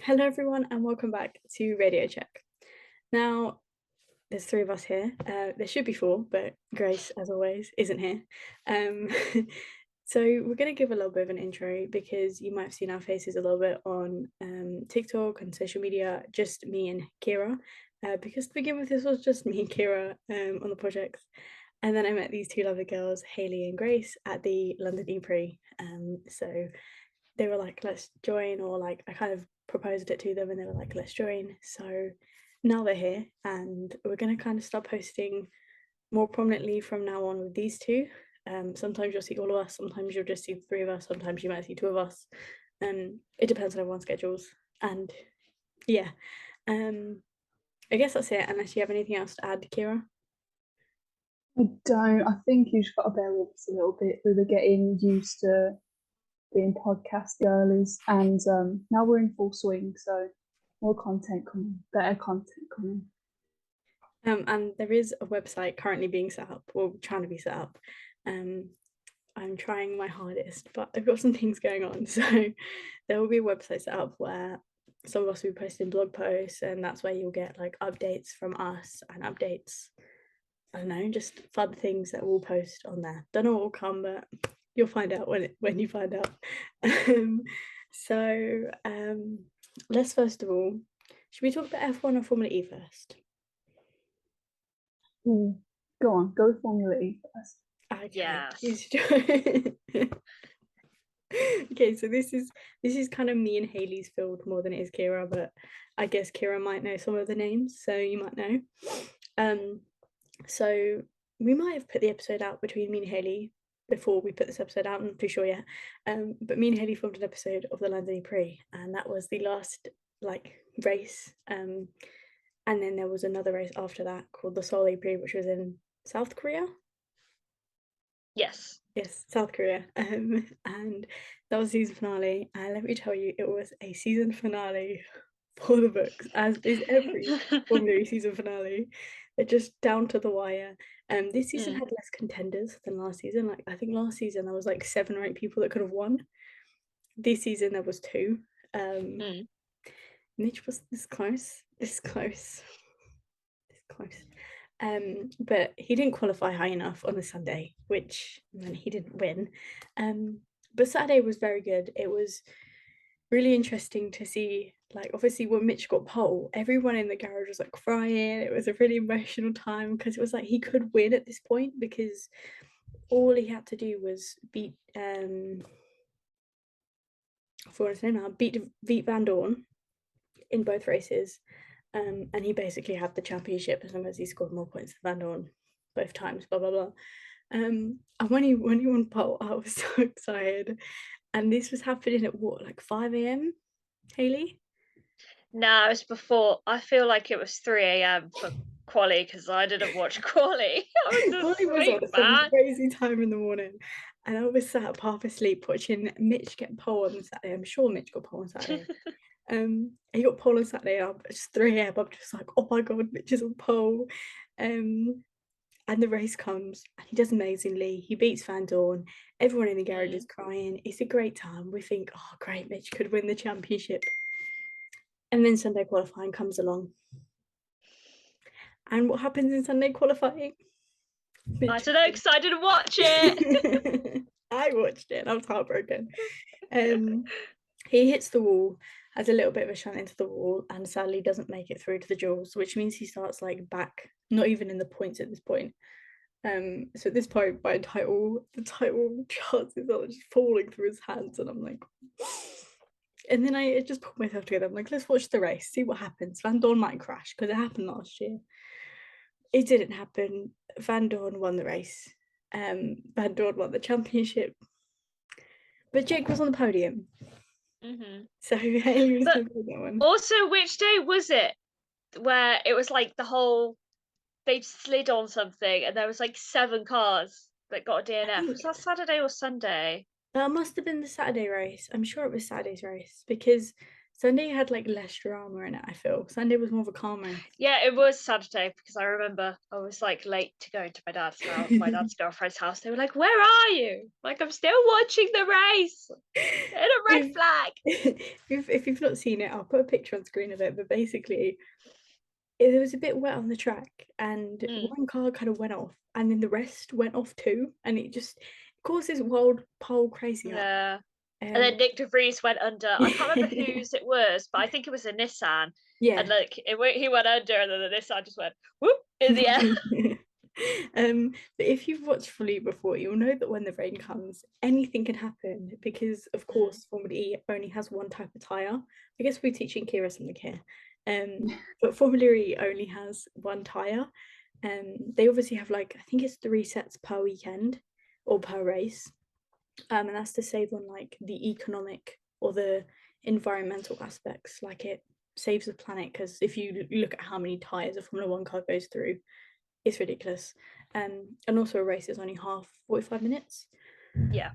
Hello, everyone, and welcome back to Radio Check. Now, there's three of us here. There should be four, but Grace, as always, isn't here. Um, so we're going to give a little bit of an intro because you might have seen our faces a little bit on TikTok and social media, just me and Kira. Because to begin with, this was just me and Kira on the project. And then I met these two lovely girls, Hayley and Grace, at the London Grand Prix. So they were like, let's join, or like I kind of proposed it to them and they were like, let's join. So now they're here and we're going to kind of start posting more prominently from now on with these two. Sometimes you'll see all of us, sometimes you'll just see the three of us, sometimes you might see two of us. It depends on everyone's schedules. And yeah, I guess that's it, unless you have anything else to add, Kira. I don't. I think you've just got to bear with us a little bit with the getting used to being podcast girlies, and now we're in full swing, so more content coming, better content coming. And there is a website currently being set up, or trying to be set up. I'm trying my hardest, but I've got some things going on. So there will be a website set up where some of us will be posting blog posts, and that's where you'll get like updates from us and updates. I don't know, just fun things that we'll post on there. Don't know what will come, but you'll find out when you find out. So let's first of all, should we talk about F1 or Formula E first? Ooh, go on, go with Formula E first. Okay. Yes. Okay, so this is kind of me and Hayley's field more than it is Kira, but I guess Kira might know some of the names, so you might know. So we might have put the episode out between me and Hayley before we put this episode out. I'm not too sure yet. But me and Hayley filmed an episode of the London Grand Prix, and that was the last like race. And then there was another race after that called the Seoul Grand Prix, which was in South Korea. Yes. Yes, South Korea. And that was season finale. And let me tell you, it was a season finale for the books, as is every Formula season finale. They're just down to the wire. This season had less contenders than last season. Like I think last season there was like 7 or 8 people that could have won. This season there was 2. Mitch was this close. But he didn't qualify high enough on the Sunday, which meant he didn't win. But Saturday was very good. It was really interesting to see, like, obviously when Mitch got pole, everyone in the garage was like crying. It was a really emotional time because it was like he could win at this point because all he had to do was beat beat Van Dorn in both races. And he basically had the championship as long as he scored more points than Van Dorn both times, blah blah blah. And when he won pole, I was so excited. And this was happening at what, like 5 a.m, Hayley? No, it was before. I feel like it was 3 a.m. for quali because I didn't watch quali. I was asleep, was man. some crazy time in the morning. And I was sat up half asleep watching Mitch get pole on Saturday. I'm sure Mitch got pole on Saturday. He got pole on Saturday. It's 3 a.m. I'm just like, oh my god, Mitch is on pole. And the race comes and he does amazingly. He beats Van Dorn. Everyone in the garage is crying. It's a great time. We think, oh great, Mitch could win the championship. And then Sunday qualifying comes along. And what happens in Sunday qualifying? I don't know because I didn't watch it. I watched it and I was heartbroken. He hits the wall, has a little bit of a shunt into the wall, and sadly doesn't make it through to the duels, which means he starts like back, not even in the points at this point. So at this point, the title chances are just falling through his hands, and I'm like, and then I just put myself together. I'm like, let's watch the race, see what happens. Van Dorn might crash because it happened last year. It didn't happen. Van Dorn won the race. Van Dorn won the championship. But Jake was on the podium. So Hayley was going to that one. Also, which day was it where it was like the whole they slid on something and there was like 7 cars that got a DNF? Was that Saturday or Sunday? That must have been the Saturday race. I'm sure it was Saturday's race because Sunday had like less drama in it, I feel. Sunday was more of a calm race. Yeah, it was Saturday because I remember I was like late to go to my dad's house, my dad's girlfriend's house. They were like, "Where are you?" Like, I'm still watching the race in a red flag. If you've not seen it, I'll put a picture on screen of it, but basically it was a bit wet on the track and one car kind of went off and then the rest went off too, and it just caused this wild pole crazy up. Yeah. And then Nick de Vries went under. I can't remember whose it was, but I think it was a Nissan. Yeah. And like he went under, and then the Nissan just went whoop in the air. But if you've watched Formula E before, you'll know that when the rain comes, anything can happen because, of course, Formula E only has one type of tyre. I guess we're teaching Kira something here. But Formula E only has one tyre. They obviously have like, I think it's 3 sets per weekend or per race. And that's to save on like the economic or the environmental aspects. Like it saves the planet, because if you look at how many tyres a Formula 1 car goes through, it's ridiculous. And also a race is only 45 minutes. Yeah.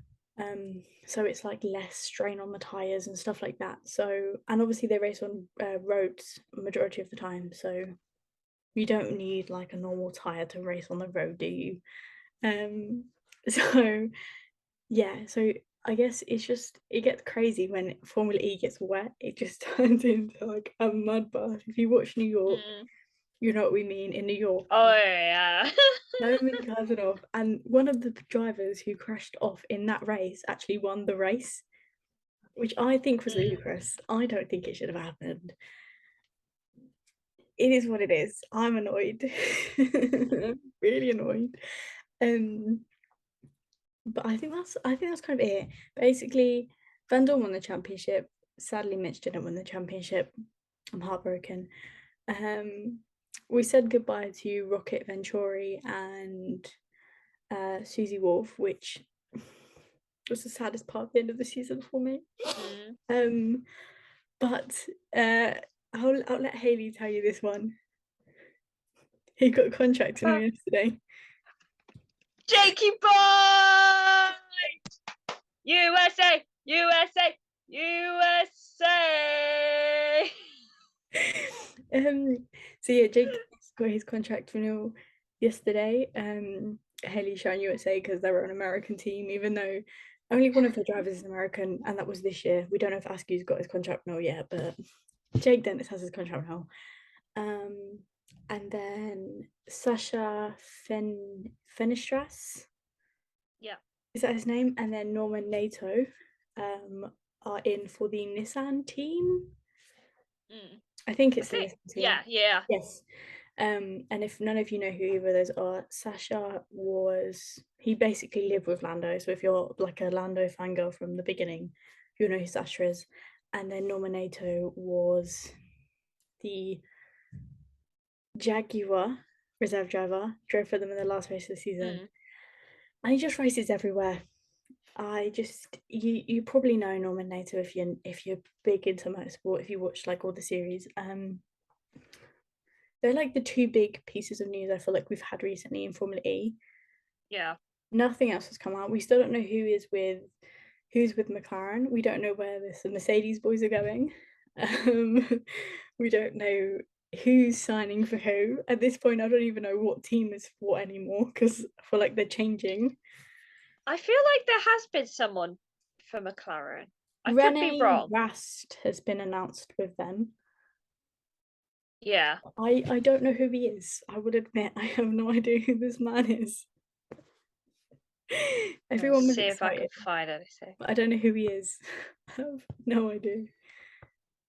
So it's like less strain on the tyres and stuff like that. So, and obviously they race on roads majority of the time, so you don't need like a normal tyre to race on the road, do you? So yeah, so I guess it's just, it gets crazy when Formula E gets wet. It just turns into like a mud bath. If you watch New York, you know what we mean. In New York, oh yeah, so many cars went off, and one of the drivers who crashed off in that race actually won the race, which I think was ludicrous. I don't think it should have happened. It is what it is. I'm annoyed. Really annoyed. But I think that's kind of it. Basically, Van Dorn won the championship. Sadly, Mitch didn't win the championship. I'm heartbroken. We said goodbye to Rocket Venturi and Susie Wolf, which was the saddest part of the end of the season for me. But I'll let Hayley tell you this one. He got a contract yesterday. Jakey boy! USA! USA! USA! So yeah, Jake got his contract renewal yesterday. Haley showing USA because they were an American team, even though only one of the drivers is American, and that was this year. We don't know if Askew's got his contract renewal yet, but Jake Dennis has his contract renewal. And then Sasha Fenestras. Yeah. Is that his name? And then Norman Nato are in for the Nissan team. I think it's the Nissan team. Yeah. Yes. And if none of you know who either of those are, Sasha he basically lived with Lando. So if you're like a Lando fangirl from the beginning, you'll know who Sasha is. And then Norman Nato was the Jaguar reserve driver, drove for them in the last race of the season. And he just races everywhere. You probably know Norman Nato if you're big into motorsport, if you watch like all the series. They're like the 2 big pieces of news I feel like we've had recently in Formula E. Yeah. Nothing else has come out. We still don't know who's with McLaren. We don't know where the Mercedes boys are going. We don't know who's signing for who. At this point, I don't even know what team is what anymore, because I feel like they're changing. I feel like there has been someone for McLaren. I René could be wrong. Rast has been announced with them. Yeah. I don't know who he is. I would admit I have no idea who this man is. Everyone was excited. See if I can find anything. But I don't know who he is. I have no idea.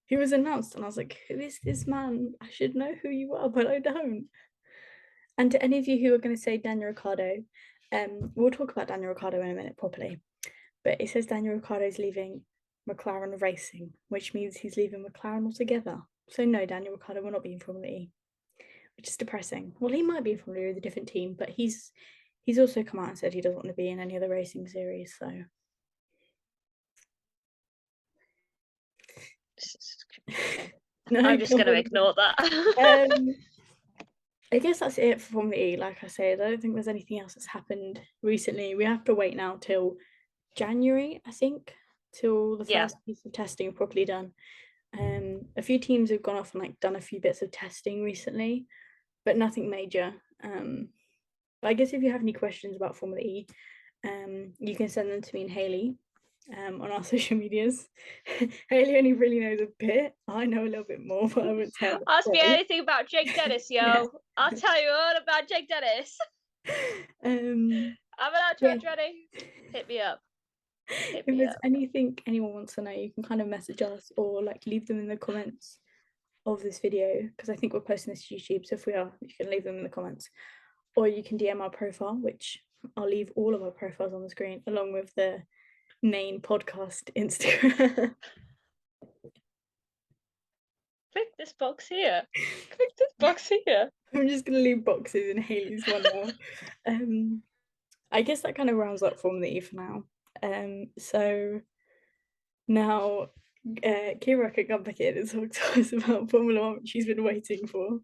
He was announced and I was like, who is this man? I should know who you are, but I don't. And to any of you who are going to say Daniel Ricciardo, we'll talk about Daniel Ricciardo in a minute properly. But it says Daniel Ricciardo's leaving McLaren Racing, which means he's leaving McLaren altogether. So no, Daniel Ricciardo will not be in Formula E, which is depressing. Well, he might be in Formula E with a different team, but he's also come out and said he doesn't want to be in any other racing series. So no, I'm just going to ignore that. I guess that's it for Formula E. Like I said, I don't think there's anything else that's happened recently. We have to wait now till January, I think, till the first piece of testing are properly done. A few teams have gone off and like done a few bits of testing recently, but nothing major. But I guess if you have any questions about Formula E, you can send them to me and Hayley on our social medias. Hayley only really knows a bit. I know a little bit more, but I wouldn't say. Ask me anything about Jake Dennis, yo. Yeah. I'll tell you all about Jake Dennis. Um, I'm an outro ready. Hit me up. if there's anything anyone wants to know, you can kind of message us or like leave them in the comments of this video, because I think we're posting this to YouTube, so if we are, you can leave them in the comments, or you can DM our profile, which I'll leave all of our profiles on the screen along with the main podcast Instagram. Click this box here. Click this box here. I'm just gonna leave boxes in Hayley's one now. I guess that kind of rounds up Formula E for now. So now Kira can come back in and talk to us about Formula One, which she's been waiting for.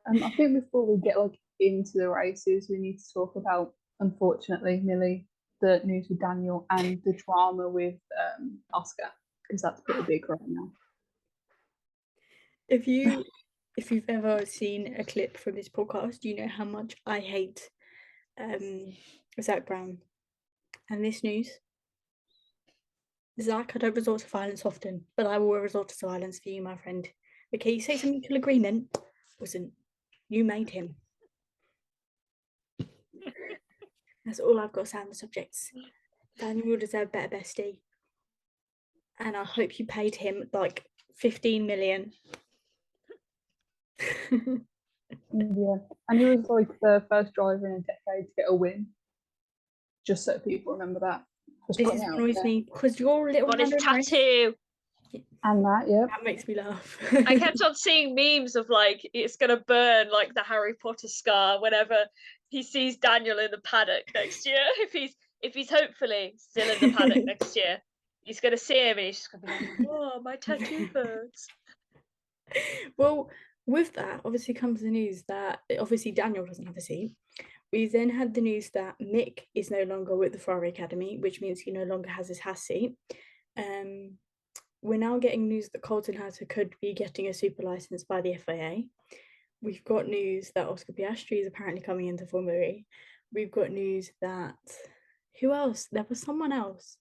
I think before we get like into the races, we need to talk about, unfortunately, Millie, the news with Daniel and the drama with Oscar, because that's pretty big right now. If you've ever seen a clip from this podcast, you know how much I hate Zach Brown. And this news, Zach, I don't resort to violence often, but I will resort to violence for you, my friend. Okay, you say some mutual agreement. Listen, you made him. That's all I've got to say on the subjects. Daniel will deserve better, bestie. And I hope you paid him like 15 million. Yeah, and he was like the first driver in a decade to get a win. Just so people remember that. This annoys me because your little got his tattoo. And that, yeah. That makes me laugh. I kept on seeing memes of like it's gonna burn like the Harry Potter scar whenever he sees Daniel in the paddock next year. If he's hopefully still in the paddock next year, he's gonna see him and he's just gonna be like, "Oh, my tattoo hurts." Well, with that, obviously comes the news that obviously Daniel doesn't have a seat. We then had the news that Mick is no longer with the Ferrari Academy, which means he no longer has his Haas seat. We're now getting news that Colton Herta could be getting a super license by the FIA. We've got news that Oscar Piastri is apparently coming into Formula E. We've got news that who else? There was someone else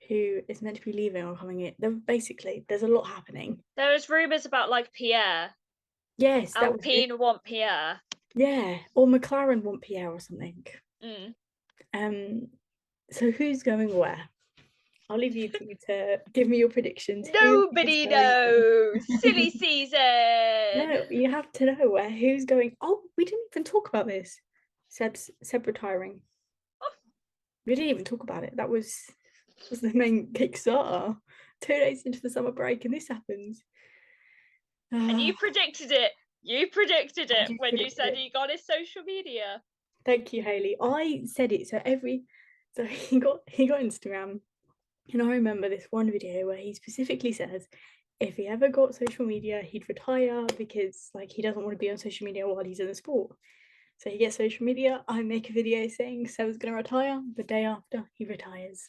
who is meant to be leaving or coming in. Basically, there's a lot happening. There was rumours about like Pierre. Yes, Alpine want Pierre. Yeah, or McLaren want Pierre or something. So who's going where? I'll leave you to give me your predictions. Nobody knows. Silly season. No, you have to know where who's going. Oh, we didn't even talk about this. Seb retiring. Oh. We didn't even talk about it. That was the main Kickstarter. 2 days into the summer break, and this happens. And you predicted it. You predicted it when you said he got his social media. Thank you, Hayley. I said it. So he got Instagram, and I remember this one video where he specifically says if he ever got social media, he'd retire because like he doesn't want to be on social media while he's in the sport. So he gets social media. I make a video saying Seb's gonna retire. The day after, he retires.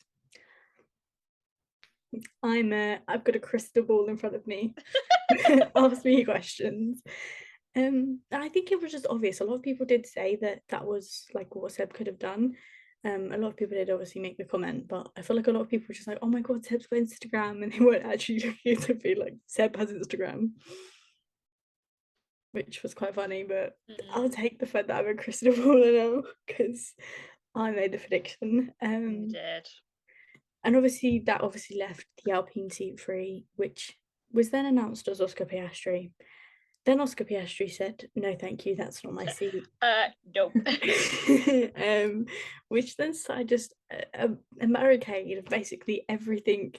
I've got a crystal ball in front of me. Ask me questions. I think it was just obvious. A lot of people did say that was like what Seb could have done. A lot of people did obviously make the comment, but I feel like a lot of people were just like, oh my god, Seb's got Instagram, and they weren't actually looking to be like, Seb has Instagram, which was quite funny. But I'll take the fact that I'm a crystal ball now because I made the prediction. You did. And obviously that left the Alpine seat free, which was then announced as Oscar Piastri. Then Oscar Piastri said, no, thank you, that's not my seat. Nope. Which then started just a barricade of basically everything.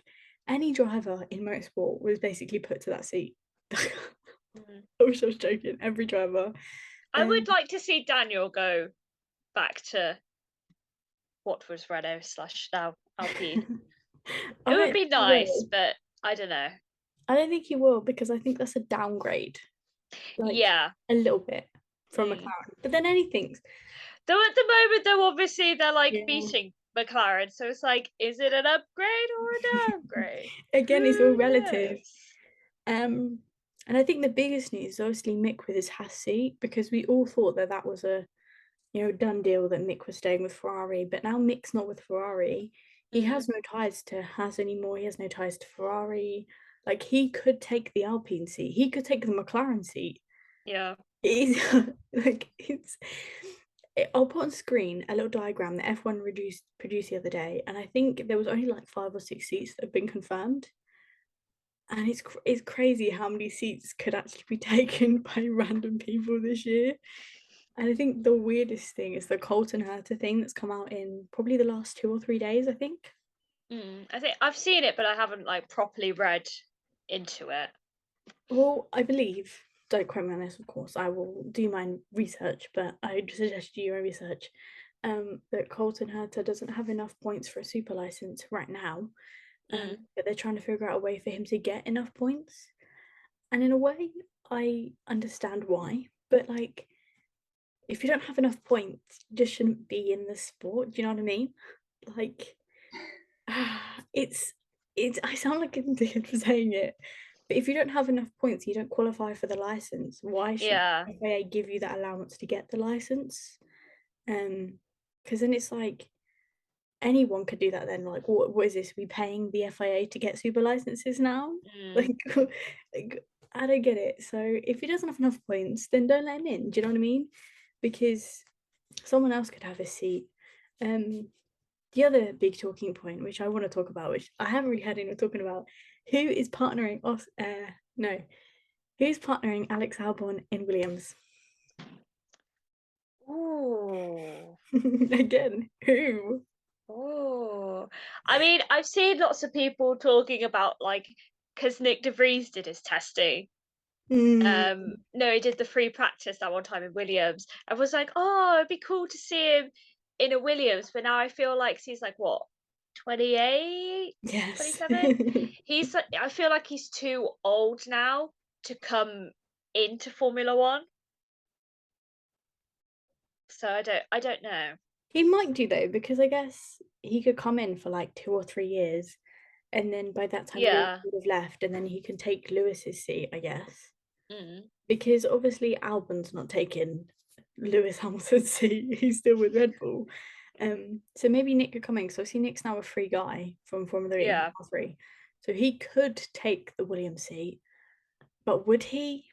Any driver in motorsport was basically put to that seat. I wish I was joking. Every driver. I would like to see Daniel go back to what was Renault / now Alpine. It would be nice, but I don't know. I don't think he will, because I think that's a downgrade. Like, yeah, a little bit from McLaren, but then anything. Though at the moment, though, obviously they're like beating McLaren. So it's like, is it an upgrade or a downgrade? Again, it's all Who relative. knows? And I think the biggest news is obviously Mick with his Haas seat, because we all thought that was a done deal, that Mick was staying with Ferrari. But now Mick's not with Ferrari. He has no ties to Haas anymore. He has no ties to Ferrari. Like, he could take the Alpine seat. He could take the McLaren seat. Yeah. It's like I'll put on screen a little diagram that F1 produced the other day, and I think there was only like 5 or 6 seats that have been confirmed. And it's crazy how many seats could actually be taken by random people this year. And I think the weirdest thing is the Colton Herta thing that's come out in probably the last 2 or 3 days, I think. I think I've seen it, but I haven't like properly read into it. Well, I believe, don't quote me on this, of course, I will do my research, but I suggest you do your research. That Colton Herta doesn't have enough points for a super license right now. But they're trying to figure out a way for him to get enough points. And in a way, I understand why. But like, if you don't have enough points, you just shouldn't be in the sport. Do you know what I mean? Like, it's I sound like an idiot for saying it, but if you don't have enough points, you don't qualify for the license. Why should Yeah. FIA give you that allowance to get the license? Because then it's like, anyone could do that then. Like, what is this? We paying the FIA to get super licenses now? Like, I don't get it. So if he doesn't have enough points, then don't let him in. Do you know what I mean? Because someone else could have a seat. The other big talking point, which I want to talk about, which I haven't really heard anyone talking about, who's partnering Alex Albon in Williams? Ooh. Again, who? Oh, I mean, I've seen lots of people talking about like, because Nick De Vries did his testing. No, he did the free practice that one time in Williams. I was like, oh, it'd be cool to see him in a Williams, but now I feel like he's like what, 28, Yes. 27? He's like, I feel like he's too old now to come into Formula One. So I don't know. He might do though, because I guess he could come in for like 2 or 3 years, and then by that time Yeah. Lewis would have left, and then he can take Lewis's seat, I guess. Mm. Because obviously Albon's not taking Lewis Hamilton's seat; he's still with Red Bull. So maybe Nick could come in, because obviously Nick's now a free guy from Formula E, Yeah. free, so he could take the Williams seat. But would he?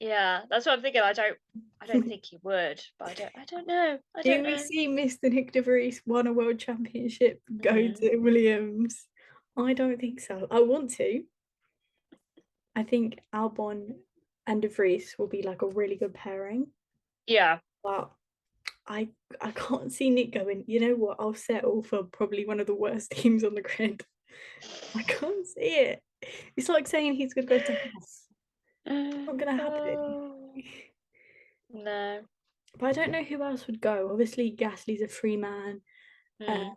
Yeah, that's what I'm thinking. I don't think he would, but I don't know. I Do don't we know. see Mr. Nick De Vries won a world championship go to Williams? I don't think so. I want to. I think Albon and De Vries will be like a really good pairing, Yeah. but I can't see Nick going, you know what, I'll settle for probably one of the worst teams on the grid. I can't see it. It's like saying he's going to go to Haas. It's not going to happen. No. But I don't know who else would go. Obviously, Gasly's a free man. Mm.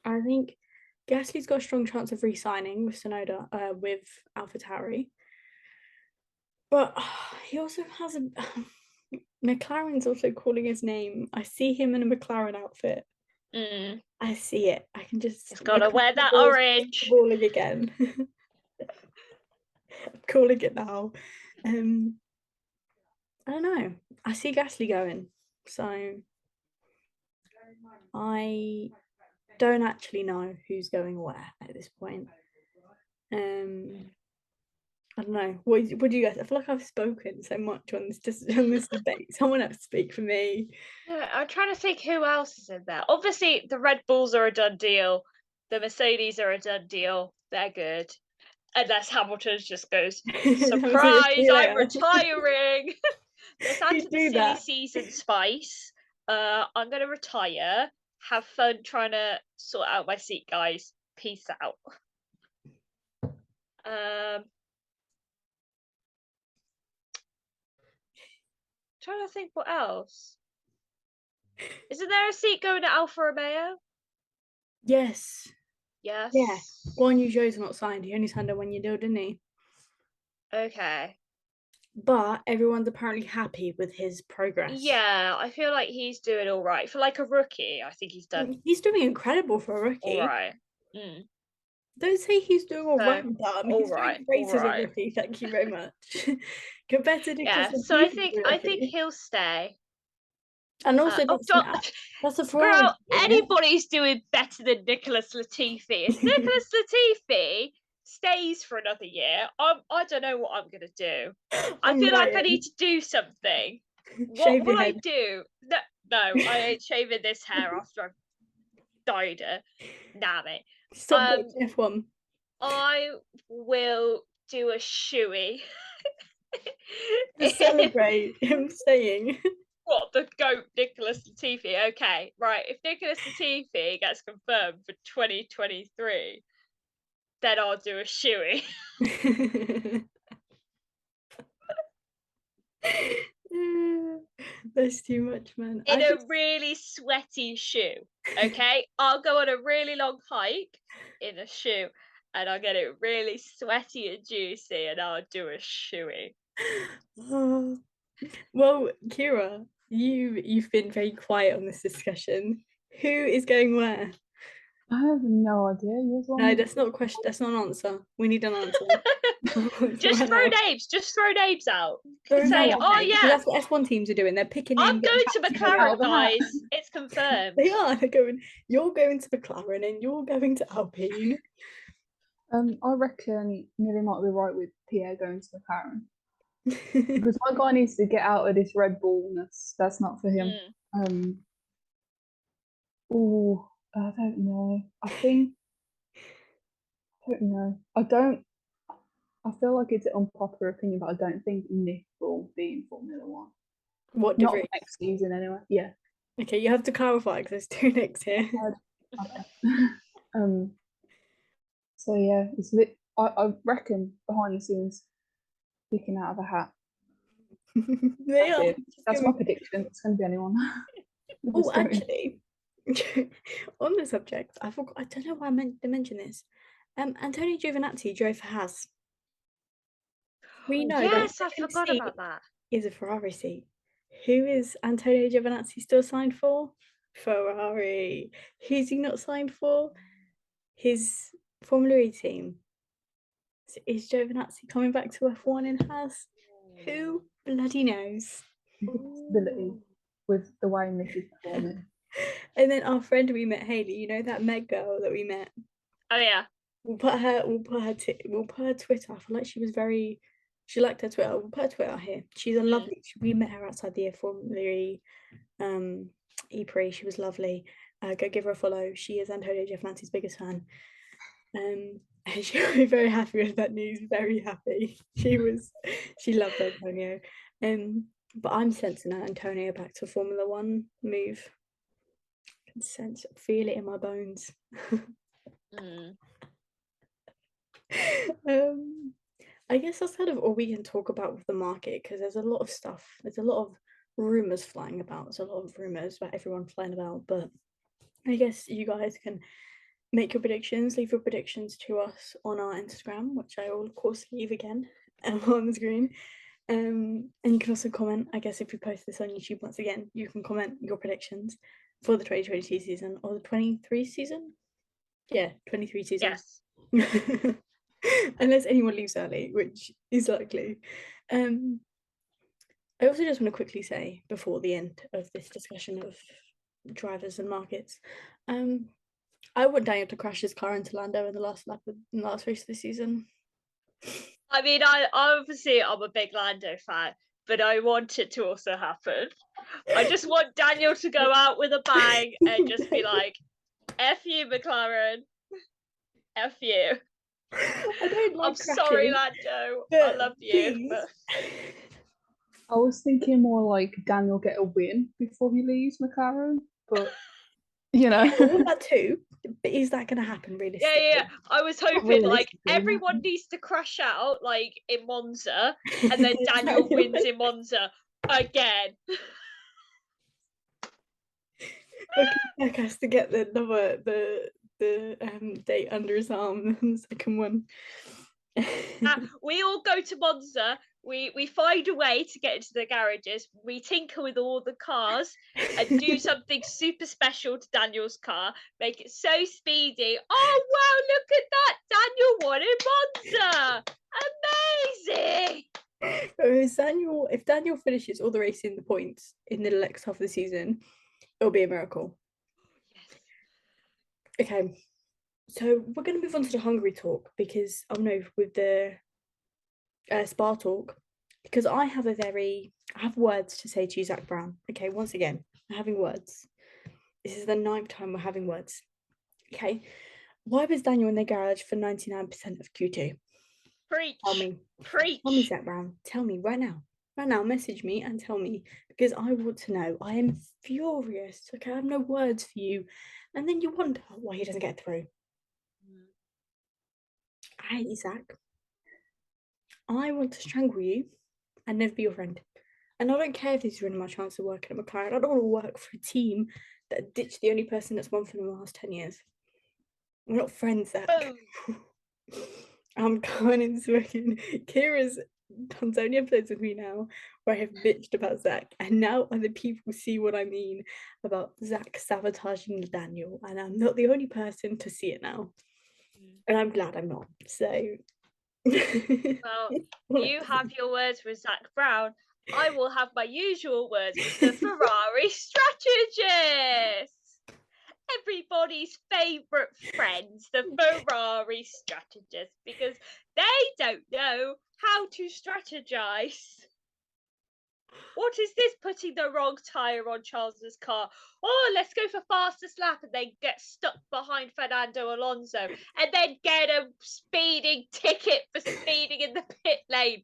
I think Gasly's got a strong chance of re-signing with Sonoda, with AlphaTauri. But he also has a McLaren's also calling his name. I see him in a McLaren outfit. Mm. I see it. I can just. He's gotta wear that orange. Calling again. I'm calling it now. I don't know. I see Gasly going, so I don't actually know who's going where at this point. I don't know. What do you guys? I feel like I've spoken so much on this debate. Someone else speak for me. Yeah, I'm trying to think who else is in there. Obviously, the Red Bulls are a done deal. The Mercedes are a done deal. They're good. Unless Hamilton just goes, surprise, I'm retiring. Let's add to the silly season spice. I'm gonna retire. Have fun trying to sort out my seat, guys. Peace out. Trying to think what else. Isn't there a seat going to Alfa Romeo? Yes. Yes. Yeah. Guan Yu Zhou's not signed. He only signed a 1-year deal, didn't he? Okay. but everyone's apparently happy with his progress. Yeah, I feel like he's doing all right for like a rookie. I think he's done He's doing incredible for a rookie. all right. Mm. Don't say he's doing all So, right, Dom. all He's right, doing great all as a right. rookie. Thank you very much. Compared to Nicholas Yeah, so I Latifi, think he'll stay. and also that's a Ferrari. Girl, anybody's doing better than Nicholas Latifi. If Nicholas Latifi stays for another year, I don't know what I'm gonna do. I feel like I need to do something. What will I do? No, I ain't shaving this hair after I've dyed it. Damn it. Stop watching F1. I will do a shoey. To celebrate him staying. What, the GOAT Nicholas Latifi? Okay, right. If Nicholas Latifi gets confirmed for 2023, then I'll do a shoey. That's too much, man. In a really sweaty shoe. Okay, I'll go on a really long hike in a shoe, and I'll get it really sweaty and juicy, and I'll do a shoey. Well, Kira, you've been very quiet on this discussion. Who is going where? I have no idea. No, that's not a question. That's not an answer. We need an answer. Just throw names. Just throw names out. Say, oh yeah, that's what F1 teams are doing. They're picking. I'm going to McLaren, guys. It's confirmed. They are. They're going. You're going to McLaren, and you're going to Alpine. I reckon Millie might be right with Pierre going to McLaren. Because my guy needs to get out of this Red Bullness. That's not for him. I don't know. I don't know. I feel like it's an unpopular opinion, but I don't think Nick will be in Formula One. What Not degree? next season, anyway. Yeah. Okay, you have to clarify because there's two Nicks here. Okay. So yeah, it's I reckon behind the scenes, picking out of a hat. They are. That's my prediction. It's going to be anyone. Oh, actually, on the subject, I forgot. I don't know why I meant to mention this. Antonio Giovinazzi drove for Haas. We know. Yes, I forgot about that. Is a Ferrari seat. Who is Antonio Giovinazzi still signed for? Ferrari. Who's he not signed for? His Formula E team. So is Giovinazzi coming back to F1 in Haas? Who bloody knows? Possibility with the way Nick is performing. And then our friend we met, Hayley, you know that Meg girl that we met? Oh yeah. We'll put her Twitter. I feel like she liked her Twitter. We'll put her Twitter here. She's a lovely. We met her outside the Formula E E-Prix. She was lovely. Go give her a follow. She is Antonio Giovinazzi's biggest fan. And she'll be very happy with that news. Very happy. She loved Antonio. But I'm sensing Antonio back to Formula One move. I can sense it, feel it in my bones. I guess that's kind of all we can talk about with the market, because there's a lot of stuff. There's a lot of rumors flying about. There's a lot of rumors about everyone flying about. But I guess you guys can make your predictions. Leave your predictions to us on our Instagram, which I will of course leave again on the screen. And you can also comment. I guess if we post this on YouTube once again, you can comment your predictions for the 2022 season or the 23 season. Yeah, 23 season. Yes. Unless anyone leaves early, which is likely. I also just want to quickly say before the end of this discussion of drivers and markets, I want Daniel to crash his car into Lando in the last race of the season. I mean, I'm a big Lando fan, but I want it to also happen. I just want Daniel to go out with a bang and just be like, F you, McLaren. F you. I don't like I'm sorry, Lando. I love you. But... I was thinking more like Daniel get a win before he leaves McLaren, but you know. That too. But is that going to happen realistically? Yeah. I was hoping like everyone needs to crash out like in Monza, and then Daniel wins in Monza again. Leclerc has to get the date under his arm. The second one. We all go to Monza. We find a way to get into the garages. We tinker with all the cars and do something super special to Daniel's car. Make it so speedy. Oh wow! Look at that! Daniel won in Monza. Amazing. If Daniel finishes all the races in the points in the next half of the season, it'll be a miracle. Yes. Okay, so we're going to move on to the Hungary talk because with the Spa talk, because I have words to say to you, Zach Brown. Okay, once again, I'm having words. This is the 9th time we're having words. Okay, why was Daniel in the garage for 99% of Q2? Preach. Tell me. Preach. Tell me, Zach Brown. Tell me right now. Right now, message me and tell me, because I want to know. I am furious. Okay, I have no words for you. And then you wonder why he doesn't get through. I hate you, Zach. I want to strangle you and never be your friend. And I don't care if this is ruining my chance of working at McLaren. I don't want to work for a team that ditched the only person that's won for them in the last 10 years. We're not friends, Zach. I'm going into working. Kira's done so many episodes with me now where I have bitched about Zach, and now other people see what I mean about Zach sabotaging Daniel, and I'm not the only person to see it now. And I'm glad I'm not. So well, you have your words with Zach Brown. I will have my usual words with the Ferrari strategist. Everybody's favourite friends, the Ferrari strategist, because they don't know how to strategize. What is this, putting the wrong tyre on Charles's car? Oh, let's go for fastest lap, and then get stuck behind Fernando Alonso and then get a speeding ticket for speeding in the pit lane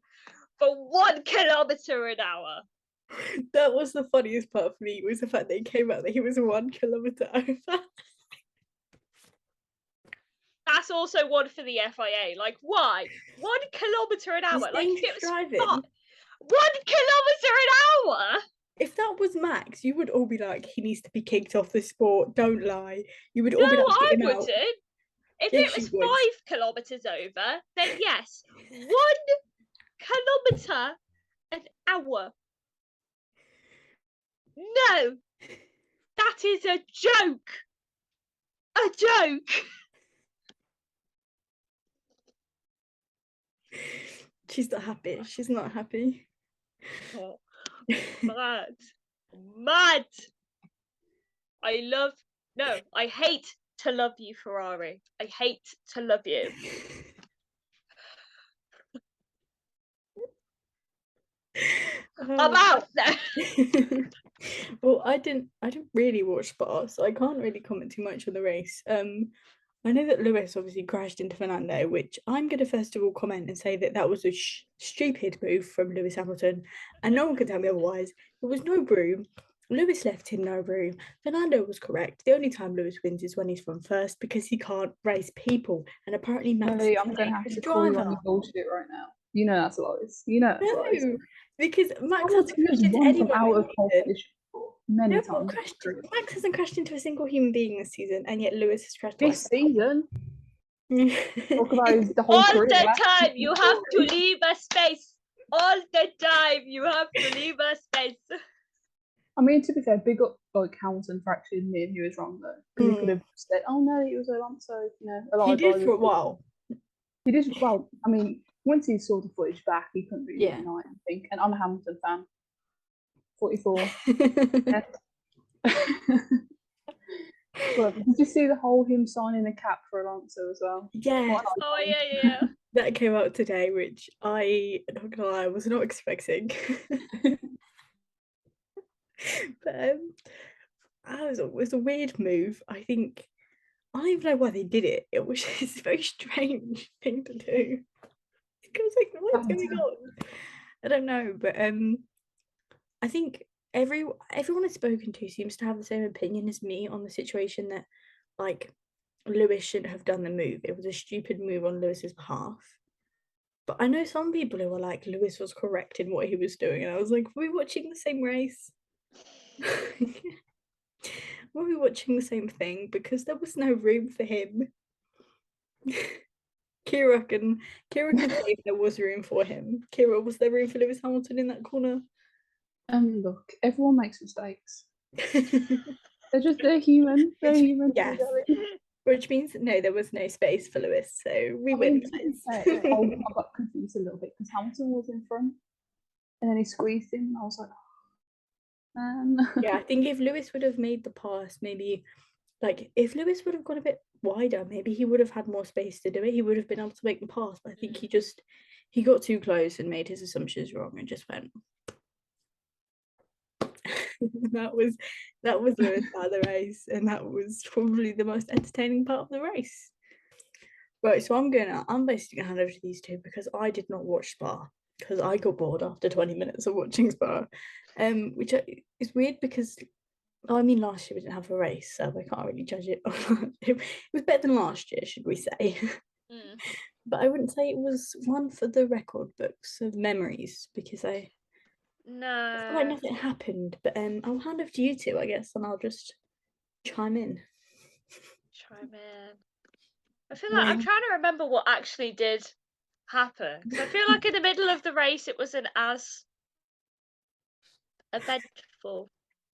for 1 kilometre an hour. That was the funniest part for me, was the fact that he came out that he was 1 kilometre over. That's also one for the FIA. Like, why? 1 kilometre an hour. Like, if it was driving. 1 kilometre an hour. If that was Max, you would all be like, he needs to be kicked off the sport. Don't lie. You would all be like, I get him wouldn't. out. If Yes, it was you would. 5 kilometres over, then yes. 1 kilometre an hour. No, that is a joke. A joke. She's not happy. She's not happy. Oh, mad. Mad. I hate to love you, Ferrari. I hate to love you. I'm out now. Well, I didn't really watch Spa, so I can't really comment too much on the race. I know that Lewis obviously crashed into Fernando, which I'm going to first of all comment and say that was a stupid move from Lewis Hamilton, and no one can tell me otherwise. There was no room. Lewis left him no room. Fernando was correct. The only time Lewis wins is when he's from first, because he can't race people, and apparently Max. Lily, I'm going to have to call you on your bullshit right now. You know that's lies. You know that's lies. No, because Max hasn't crashed into anyone out of pole position many times. Max hasn't crashed into a single human being this season, and yet Lewis has crashed this season. Talk about the whole all career. The time you have to leave a space. All the time you have to leave a space. I mean, to be fair, big up like Hamilton for actually admitting he was wrong though. Because he could have said, "Oh no, it was Alonso." You know, a lot he did for a while. He did well. I mean, once he saw the footage back, he couldn't really deny it, I think. And I'm a Hamilton fan. 44. Well, did you see the whole him signing a cap for Alonso as well? Yeah. Oh yeah. That came out today, which I, not gonna lie, was not expecting. But it was a weird move. I think I don't even know why they did it. It was just a very strange thing to do. I was like, what's going on? I don't know, but I think everyone I've spoken to seems to have the same opinion as me on the situation, that like Lewis shouldn't have done the move. It was a stupid move on Lewis's behalf. But I know some people who were like, Lewis was correct in what he was doing, and I was like, were we watching the same race? Were we watching the same thing? Because there was no room for him. Kira can say if there was room for him. Kira, was there room for Lewis Hamilton in that corner? Look, everyone makes mistakes. They're human. They're human. Yes. Which means no, there was no space for Lewis, so we win. To be fair, I got confused a little bit because Hamilton was in front, and then he squeezed him, and I was like, oh, man. Yeah, I think if Lewis would have made the pass, maybe like if Lewis would have gone a bit wider, maybe he would have had more space to do it. He would have been able to make the pass, but I think he got too close and made his assumptions wrong and just went. that was Lewis part of the race, and that was probably the most entertaining part of the race. Right, so I'm basically gonna hand over to these two because I did not watch Spa because I got bored after 20 minutes of watching Spa, which is weird because I mean last year we didn't have a race, so I can't really judge it. It was better than last year, should we say? But I wouldn't say it was one for the record books of memories because I feel like nothing happened. But I'll hand over to you two, I guess, and I'll just chime in. I feel like I'm trying to remember what actually did happen. Because I feel like in the middle of the race it wasn't as eventful.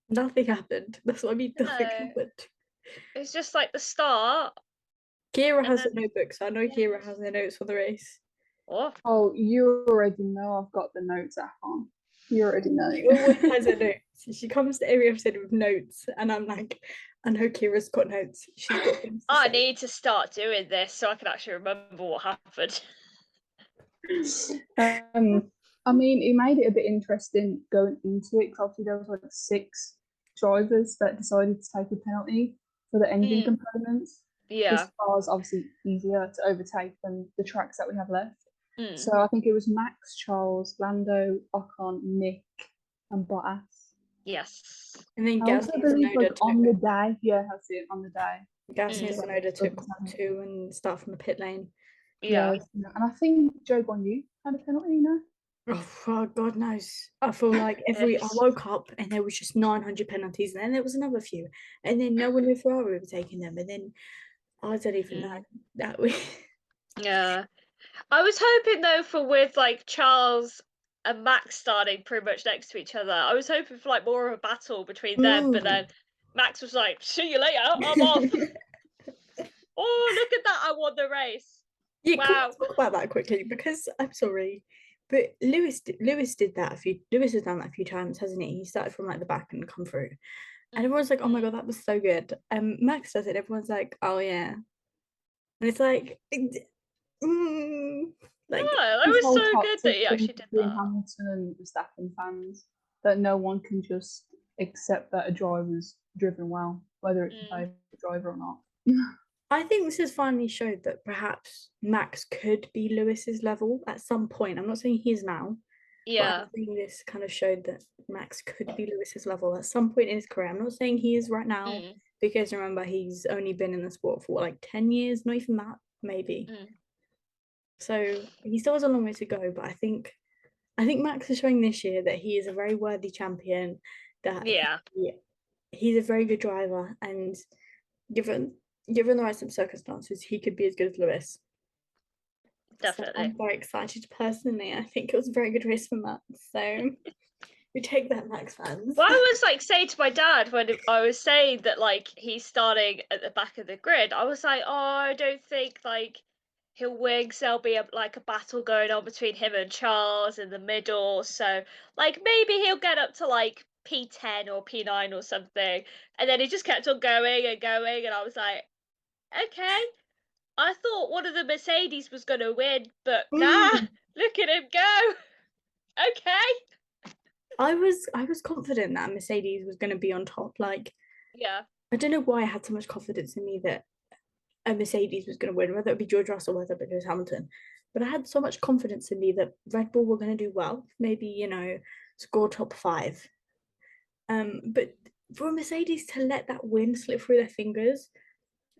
Nothing happened. That's what I mean. Nothing happened. It's just like the start. Kira has a notebook, so I know Kira has the notes for the race. Oh, you already know I've got the notes at home. You already know. She always has her notes. She comes to every episode with notes, and I'm like, I know Kira's got notes. She's got things to I say. need to start doing this so I can actually remember what happened. I mean, it made it a bit interesting going into it because obviously there was like 6 drivers that decided to take a penalty for the engine components. Yeah. This car is obviously easier to overtake than the tracks that we have left. So I think it was Max, Charles, Lando, Ocon, Nick, and Bottas. Yes. And then I also believe on the day, that's it, on the day. Gasly and Tsunoda took 2 and start from the pit lane. Yeah. And I think Joe Bonyu had a penalty, no? Oh, God knows. I feel like I woke up and there was just 900 penalties, and then there was another few, and then no one knew Ferrari were taking them, and then I don't even know that we. Yeah. I was hoping though for with like Charles and Max starting pretty much next to each other. I was hoping for like more of a battle between them, but then Max was like, "See you later, I'm off." Oh, look at that! I won the race. Yeah, wow. Can we talk about that quickly? Because I'm sorry, but Lewis did that Lewis has done that a few times, hasn't he? He started from like the back and come through, and everyone's like, "Oh my God, that was so good." Max does it. Everyone's like, "Oh yeah," and it's like. Like, that was so good that he actually did that. Hamilton and Verstappen fans, that no one can just accept that a driver's driven well, whether it's a favourite driver or not. I think this has finally showed that perhaps Max could be Lewis's level at some point. I'm not saying he is now. Yeah. But I think this kind of showed that Max could be Lewis's level at some point in his career. I'm not saying he is right now, because remember, he's only been in the sport for like 10 years, not even that, maybe. So he still has a long way to go, but I think Max is showing this year that he is a very worthy champion, that he's a very good driver, and given the right circumstances, he could be as good as Lewis. Definitely. So I'm very excited personally. I think it was a very good race for Max. So we take that, Max fans. Well, I was like saying to my dad when I was saying that like he's starting at the back of the grid, I was like, oh, I don't think like he'll win, because there'll be a battle going on between him and Charles in the middle. So like maybe he'll get up to like P10 or P9 or something. And then he just kept on going and going, and I was like, okay. I thought one of the Mercedes was gonna win, but nah, look at him go. Okay. I was confident that Mercedes was gonna be on top. Like, I don't know why I had so much confidence in me that a Mercedes was going to win, whether it be George Russell, whether it was Hamilton. But I had so much confidence in me that Red Bull were going to do well, maybe, score top 5. But for Mercedes to let that win slip through their fingers,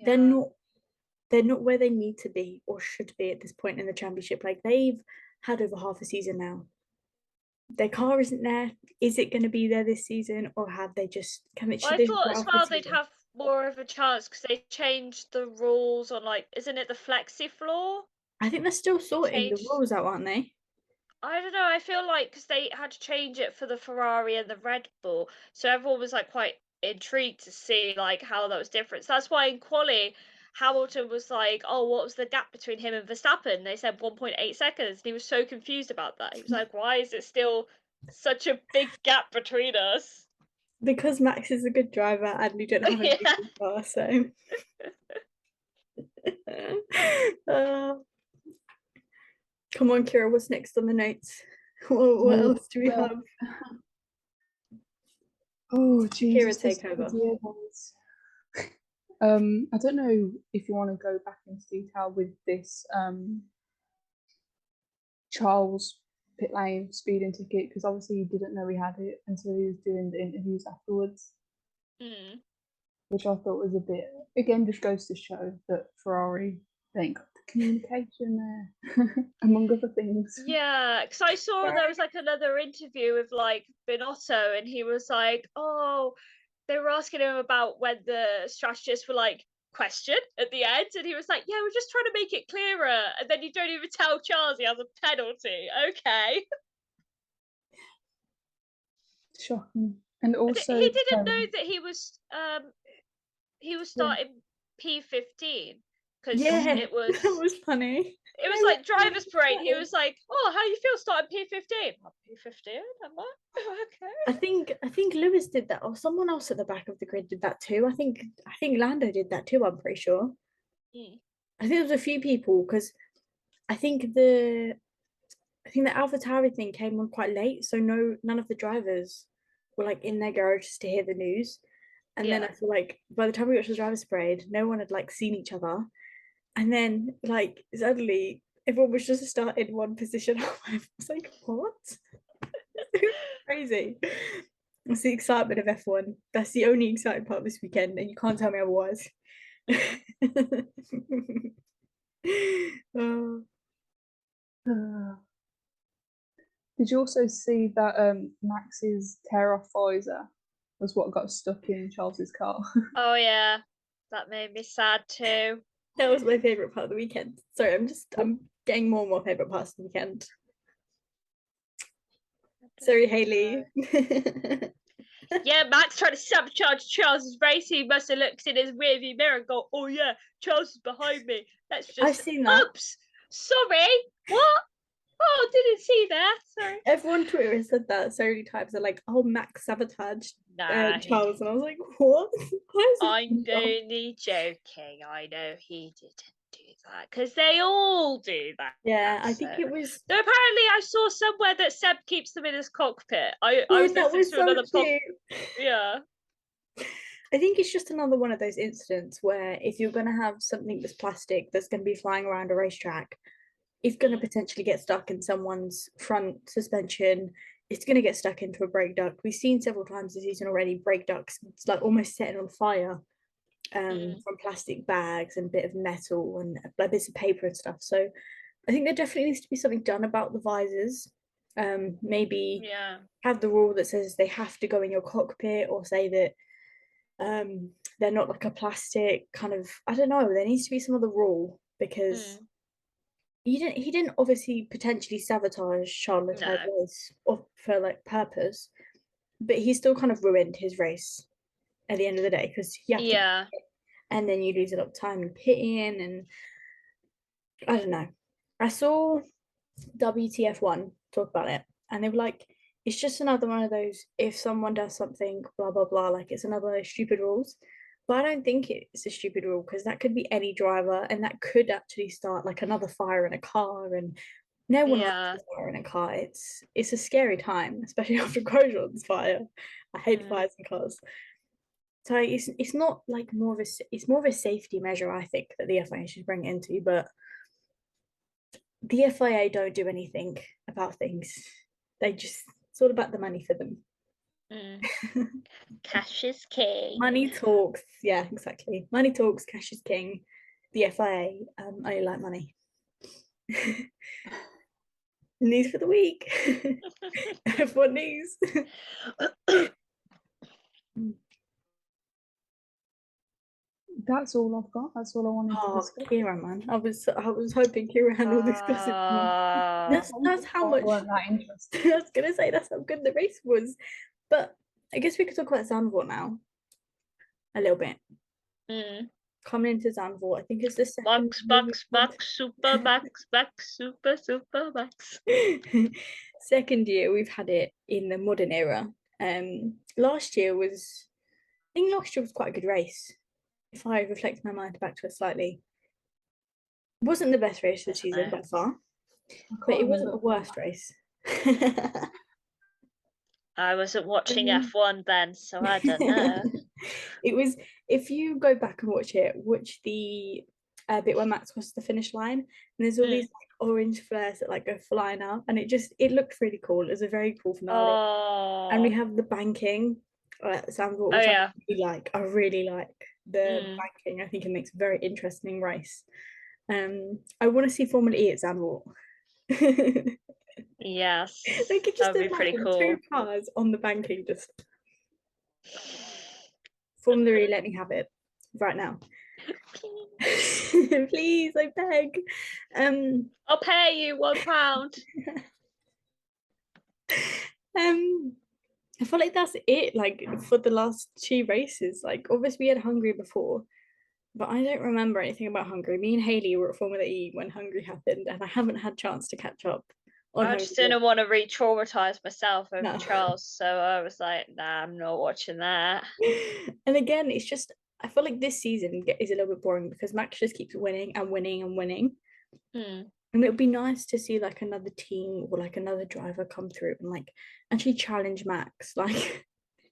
they're not where they need to be or should be at this point in the championship. Like, they've had over half a season now. Their car isn't there. Is it going to be there this season, or have they just I thought as well they'd have more of a chance because they changed the rules on, like, isn't it the flexi floor? I think they're still sorting the change. rules out, aren't they? I don't know. I feel like because they had to change it for the Ferrari and the Red Bull, so everyone was like quite intrigued to see like how that was different. So that's why in quali, Hamilton was like, "Oh, what was the gap between him and Verstappen?" They said 1.8 seconds, and he was so confused about that. He was like, "Why is it still such a big gap between us?" Because Max is a good driver and we don't have a Yeah. decent car, so. Uh, come on, Kira, what's next on the notes? What else do we Well, have? oh Kira, Jesus, this take over. idea was. I don't know if you want to go back into detail with this Charles pit lane speeding ticket, because obviously he didn't know he had it until he was doing the interviews afterwards, which I thought was a bit, again, just goes to show that Ferrari, they ain't got the communication there, among other things. Yeah, because I saw there was like another interview with like Binotto, and he was like, "Oh, they were asking him about when the strategists were like question at the end, and he was like, "Yeah, we're just trying to make it clearer." And then you don't even tell Charles he has a penalty. Okay, Shocking. And also, he didn't know that he was yeah. starting P15 because Yeah, it that was was funny. it was like driver's parade. He was like, "Oh, how you feel starting P15?" P15? I'm like, I okay. think Lewis did that, or someone else at the back of the grid did that too. I think Lando did that too. I'm pretty sure. I think there was a few people because I think the I think the AlphaTauri thing came on quite late, so none of the drivers were like in their garages to hear the news. And then I Yeah. feel like by the time we got to the driver's parade, no one had like seen each other. And then like suddenly everyone was just started in one position. I was like, what? Crazy. It's the excitement of F1. That's the only exciting part of this weekend, and you can't tell me otherwise. Oh, Did you also see that Max's tear off visor was what got stuck in Charles's car? Oh yeah, that made me sad too. that was my favorite part of the weekend. Sorry, I'm getting more and more favorite parts of the weekend. Sorry, Haley. Yeah, Max tried to sabotage Charles's race. He must have looked in his rearview mirror and go, "Oh yeah, Charles is behind me. Let's I've just seen that. oops, sorry, what? Oh, didn't see that. Sorry." Everyone on Twitter has said that so many times. They're like, "Oh, Max sabotaged Nah, he Charles," didn't. and I was like, "What? Why is I'm it?" only joking. I know he didn't do that because they all do that. Yeah, I So. think it was. Though apparently I saw somewhere that Seb keeps them in his cockpit. I Yeah, was that listening was to so another cute. yeah. I think it's just another one of those incidents where if you're going to have something that's plastic that's going to be flying around a racetrack, it's going to potentially get stuck in someone's front suspension. It's going to get stuck into a brake duct. We've seen several times this season already brake ducts like almost setting on fire from plastic bags and a bit of metal and like bits of paper and stuff. So I think there definitely needs to be something done about the visors. Maybe Yeah. have the rule that says they have to go in your cockpit, or say that they're not like a plastic kind of, I don't know, there needs to be some other rule because he didn't obviously potentially sabotage Charles Leclerc's No. race for like purpose, but he still kind of ruined his race at the end of the day because you have to, Yeah. and then you lose a lot of time in pitting, and I don't know. I saw WTF1 talk about it, and they were like, it's just another one of those, if someone does something, blah blah blah, like it's another one of those stupid rules. But I don't think it's a stupid rule because that could be any driver, and that could actually start like another fire in a car, and no one likes Yeah. a fire in a car. It's a scary time, especially after Grosjean's fire. I hate fires in cars. So it's not like more of a it's more of a safety measure, I think, that the FIA should bring it into, but the FIA don't do anything about things. They just, it's all about the money for them. Cash is king. Money talks. Yeah, exactly. Money talks, cash is king. The FIA only like money. News for the week. F1 news. That's all I've got. That's all I wanted to Oh, discuss. Kira, man. I was hoping Kira will discuss it more. That's how much. weren't that interested. I was gonna say that's how good the race was, but I guess we could talk about Zandvoort now a little bit. Coming into Zandvoort, I think it's the second. Super max. Second year we've had it in the modern era. Last year was quite a good race. If I reflect my mind back to it slightly, it wasn't the best race of the season by far, but it wasn't the worst race. I wasn't watching F1 then, so I don't know. It was, if you go back and watch the bit where Max crossed the finish line, and there's all these like orange flares that like go flying up, and it looked really cool. It was a very cool finale. And we have the banking at Zandvoort, which I really like the banking. I think it makes a very interesting race. I want to see Formula E at Zandvoort. Yes, They could just that'd be pretty cool. 2 cars on the banking, just Formula E, let me have it right now. Please, I beg. I'll pay you £1. I feel like that's it, like for the last 2 races. Like obviously we had Hungary before, but I don't remember anything about Hungary. Me and Hayley were at Formula E when Hungary happened, and I haven't had a chance to catch up. I just didn't want to re-traumatize myself over Charles, so I was like, nah, I'm not watching that. And again, it's just, I feel like this season is a little bit boring because Max just keeps winning and winning and winning. And it would be nice to see like another team or like another driver come through and like actually challenge Max. Like,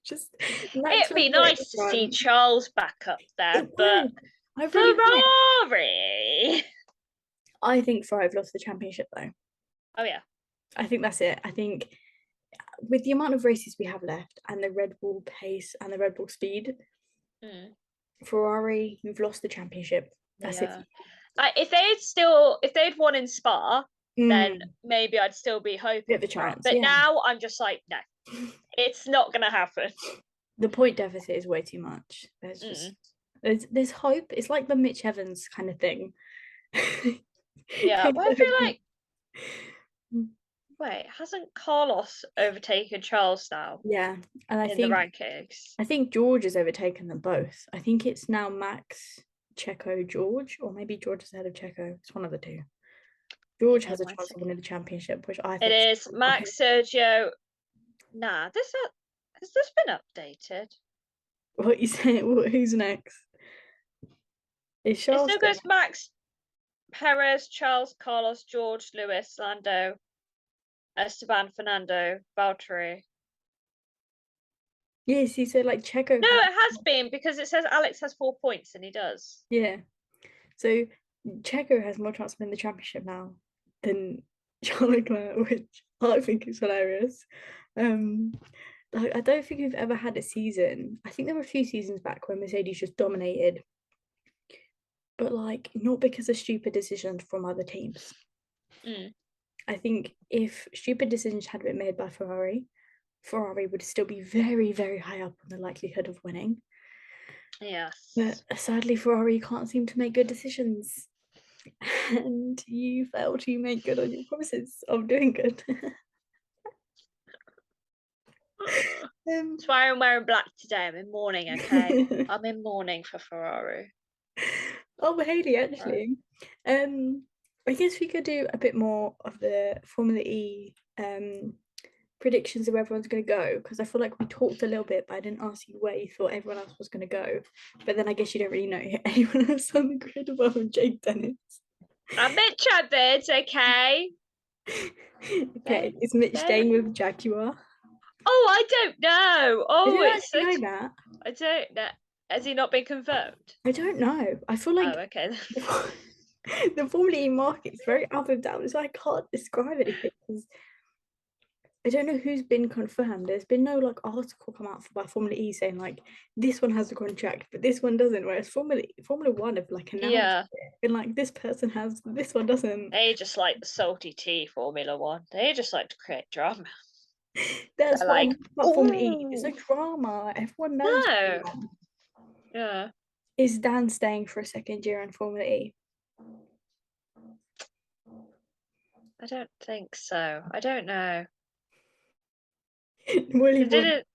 just it'd be nice to see Charles back up there, but Ferrari. I think Ferrari have lost the championship though. Oh yeah. I think that's it. I think with the amount of races we have left and the Red Bull pace and the Red Bull speed, Ferrari, you've lost the championship. That's it. If they'd won in Spa, then maybe I'd still be hoping the chance. But now I'm just like, no, it's not gonna happen. The point deficit is way too much. There's just there's hope. It's like the Mitch Evans kind of thing. Yeah, but I feel like wait, hasn't Carlos overtaken Charles now? Yeah, and I think the rankings. I think George has overtaken them both. I think it's now Max, Checo, George, or maybe George is ahead of Checo. It's one of the two. George has a chance of winning the championship, which I think it is Max, Sergio. Nah, has this been updated? What you say? Who's next? Is Charles? It still goes Max, Perez, Charles, Carlos, George, Lewis, Lando, Esteban, Fernando, Valtteri. Yes, he said like Checo. No, it has been because it says Alex has 4 points and he does. Yeah, so Checo has more chance to win the championship now than Charles Leclerc, which I think is hilarious. Like, I don't think we've ever had a season. I think there were a few seasons back when Mercedes just dominated, but like not because of stupid decisions from other teams. I think if stupid decisions had been made by Ferrari would still be very, very high up on the likelihood of winning. Yes. But sadly, Ferrari can't seem to make good decisions. And you fail to make good on your promises of doing good. That's why I'm wearing black today. I'm in mourning, okay? I'm in mourning for Ferrari. Oh, Hayley, actually. I guess we could do a bit more of the Formula E predictions of where everyone's going to go, because I feel like we talked a little bit, but I didn't ask you where you thought everyone else was going to go. But then I guess you don't really know anyone else on the grid above Jake Dennis. I'm Mitch Evans, okay? Okay, is Mitch staying with Jaguar? Oh, I don't know. Oh, it's know that. I don't know. Has he not been confirmed? I don't know. I feel like okay. The Formula E market is very up and down, so I can't describe anything because I don't know who's been confirmed. There's been no like article come out by Formula E saying like this one has a contract, but this one doesn't. Whereas Formula 1 have like announced it, and like this person has, this one doesn't. They just like the salty tea, Formula 1. They just like to create drama. That's like Formula E. There's no drama. Everyone knows. No. Yeah. Is Dan staying for a second year in Formula E? I don't think so. I don't know. Will he He didn't.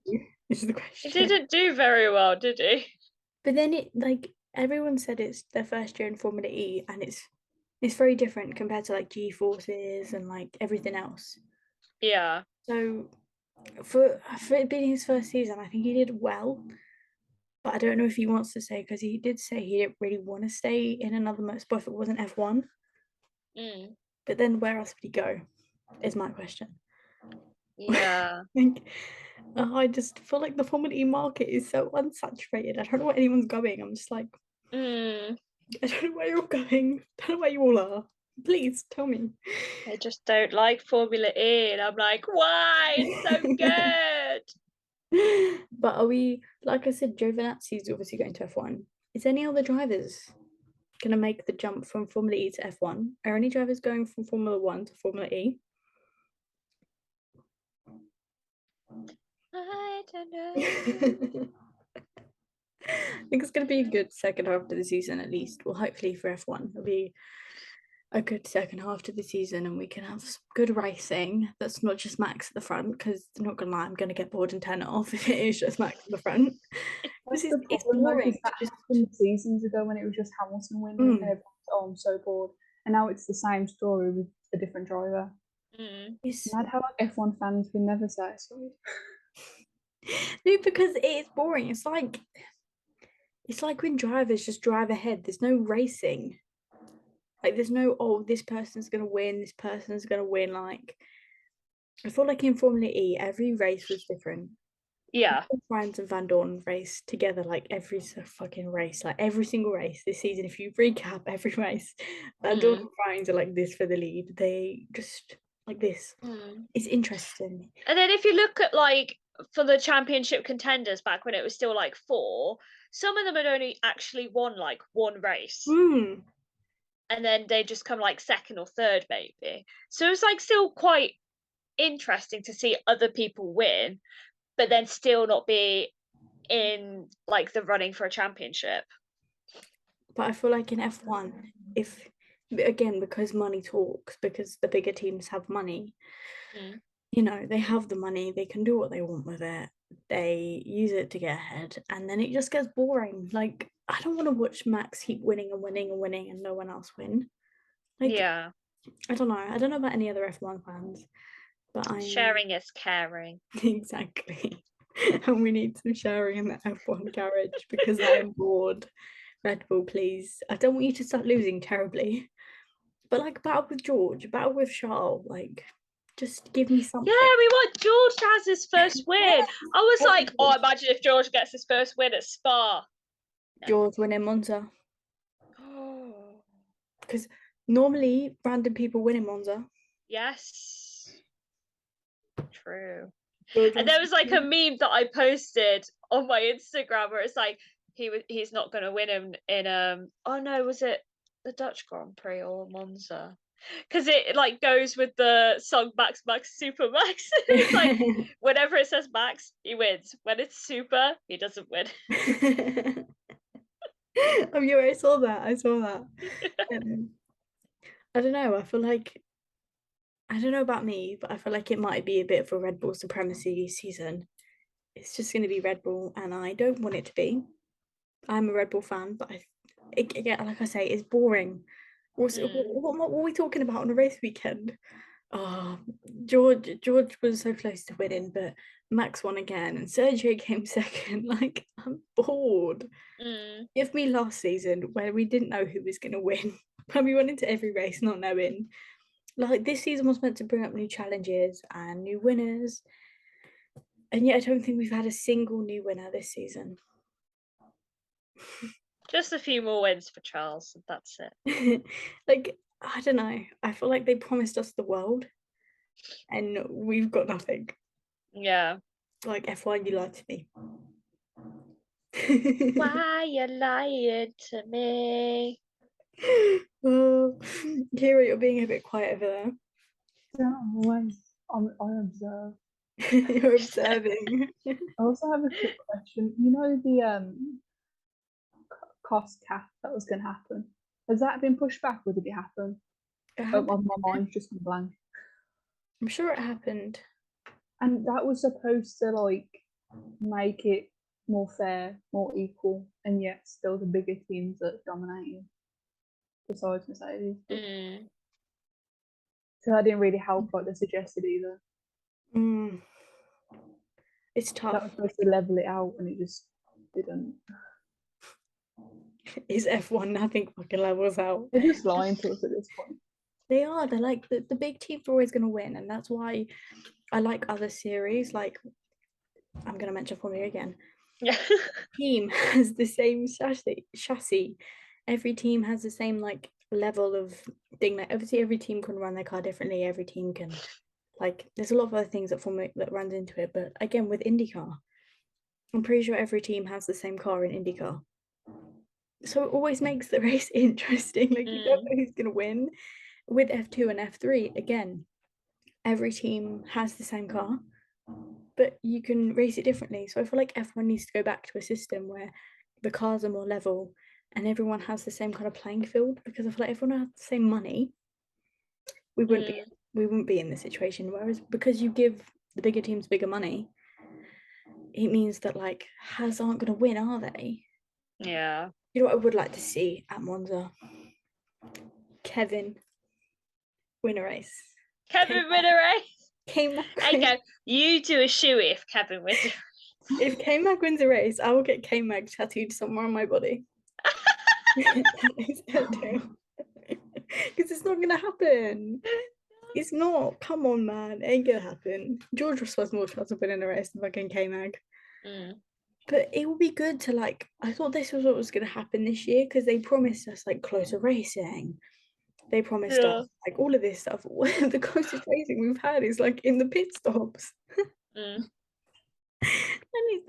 is the He question. didn't do very well, did he? But then everyone said it's their first year in Formula E, and it's very different compared to like G-forces and like everything else. Yeah. So for it being his first season, I think he did well. But I don't know if he wants to stay, because he did say he didn't really want to stay in another motorsport if it wasn't F1. Mm. But then where else would he go? Is my question. Yeah. I just feel like the Formula E market is so unsaturated. I don't know where anyone's going. I'm just like, Mm. I don't know where you're going. I don't know where you all are. Please tell me. They just don't like Formula E, and I'm like, why? It's so good. But are we, like I said, Giovinazzi's obviously going to F1. Is any other drivers going to make the jump from Formula E to F1? Are any drivers going from Formula 1 to Formula E? I don't know. I think it's going to be a good second half of the season, at least. Well, hopefully for F1, it'll be a good second half to the season, and we can have some good racing. That's not just Max at the front, because I'm not gonna lie, I'm gonna get bored and turn it off if it is just Max at the front. That's It's the problem, though, boring. because that happened seasons ago when it was just Hamilton winning, and everyone's oh, I'm so bored. And now it's the same story with a different driver. It's Mad how like F1 fans can never satisfied. no, because it is boring. It's like when drivers just drive ahead. There's no racing. Like there's no, oh, this person's gonna win, this person's gonna win. Like I feel like in Formula E, every race was different. Yeah. Franz and Van Dorn race together like every fucking race, like every single race this season. If you recap every race, Van Dorn and Franz are like this for the lead. They just like this. It's interesting. And then if you look at like for the championship contenders back when it was still like 4, some of them had only actually won like one race. And then they just come like second or third maybe. So it's like still quite interesting to see other people win, but then still not be in like the running for a championship. But I feel like in F1, if again, because money talks, because the bigger teams have money, you know, they have the money, they can do what they want with it, they use it to get ahead, and then it just gets boring. Like I don't want to watch Max keep winning and winning and winning and no one else win. Like Yeah. I don't know about any other F1 fans, but Sharing is caring. Exactly. And we need some sharing in the F1 garage, because I am bored. Red Bull, please. I don't want you to start losing terribly. But like battle with George, battle with Charles, like just give me something. Yeah, we want George to have his first win. I was like, oh, imagine if George gets his first win at Spa. George winning Monza. Because normally random people win in Monza. Yes. True. George And there was like a meme that I posted on my Instagram where it's like he's not going to win in oh no, was it the Dutch Grand Prix or Monza? Because it like goes with the song Max Max Super Max. It's like whenever it says Max, he wins. When it's Super, he doesn't win. Oh yeah, I saw that. I don't know. I don't know about me, but I feel like it might be a bit of a Red Bull supremacy season. It's just going to be Red Bull, and I don't want it to be. I'm a Red Bull fan, but again, like I say, it's boring. Also, what were we talking about on a race weekend? Oh, George was so close to winning, but Max won again, and Sergio came second. Like, I'm bored. Give me last season where we didn't know who was going to win, when we went into every race not knowing. Like, this season was meant to bring up new challenges and new winners, and yet I don't think we've had a single new winner this season. Just a few more wins for Charles, and that's it. Like, I don't know. I feel like they promised us the world, and we've got nothing. Yeah. Like, F1, you lied to me. Why you lying to me? Oh, Kira, you're being a bit quiet over there. I observe. You're observing. I also have a quick question. You know the cost cap that was going to happen. Has that been pushed back, or did it happen? It Oh, happened. my mind's just gone blank. I'm sure it happened. And that was supposed to like make it more fair, more equal, and yet still the bigger teams that dominated besides Mercedes. Mm. So that didn't really help like they suggested either. Mm. It's That tough. was supposed to level it out, and it just didn't. Is F1 I think fucking levels out. They're just lying to us at this point. They are. They're like the big teams are always going to win, and that's why I like other series. Like I'm going to mention Formula again. Yeah. Team has the same chassis. Every team has the same like level of thing. Like obviously every team can run their car differently. Every team can like. There's a lot of other things that runs into it. But again, with IndyCar, I'm pretty sure every team has the same car in IndyCar. So it always makes the race interesting. Like you don't know who's going to win. With F2 and F3, again, every team has the same car, but you can race it differently. So I feel like F1 needs to go back to a system where the cars are more level and everyone has the same kind of playing field, because I feel like everyone has the same money. We wouldn't be in this situation. Whereas because you give the bigger teams bigger money, it means that like Haas aren't going to win, are they? Yeah. You know what I would like to see at Monza? Kevin win a race. Kevin win a race. K-Mag go. You do a shoe if Kevin wins. If K-Mag wins a race, I will get K-Mag tattooed somewhere on my body. That is their deal. Because it's not gonna happen. It's not. Come on, man. It ain't gonna happen. George Russell has more chance of winning a race than fucking K-Mag. But it will be good to like. I thought this was what was gonna happen this year because they promised us like closer racing. They promised us like all of this stuff. The closest racing we've had is like in the pit stops. And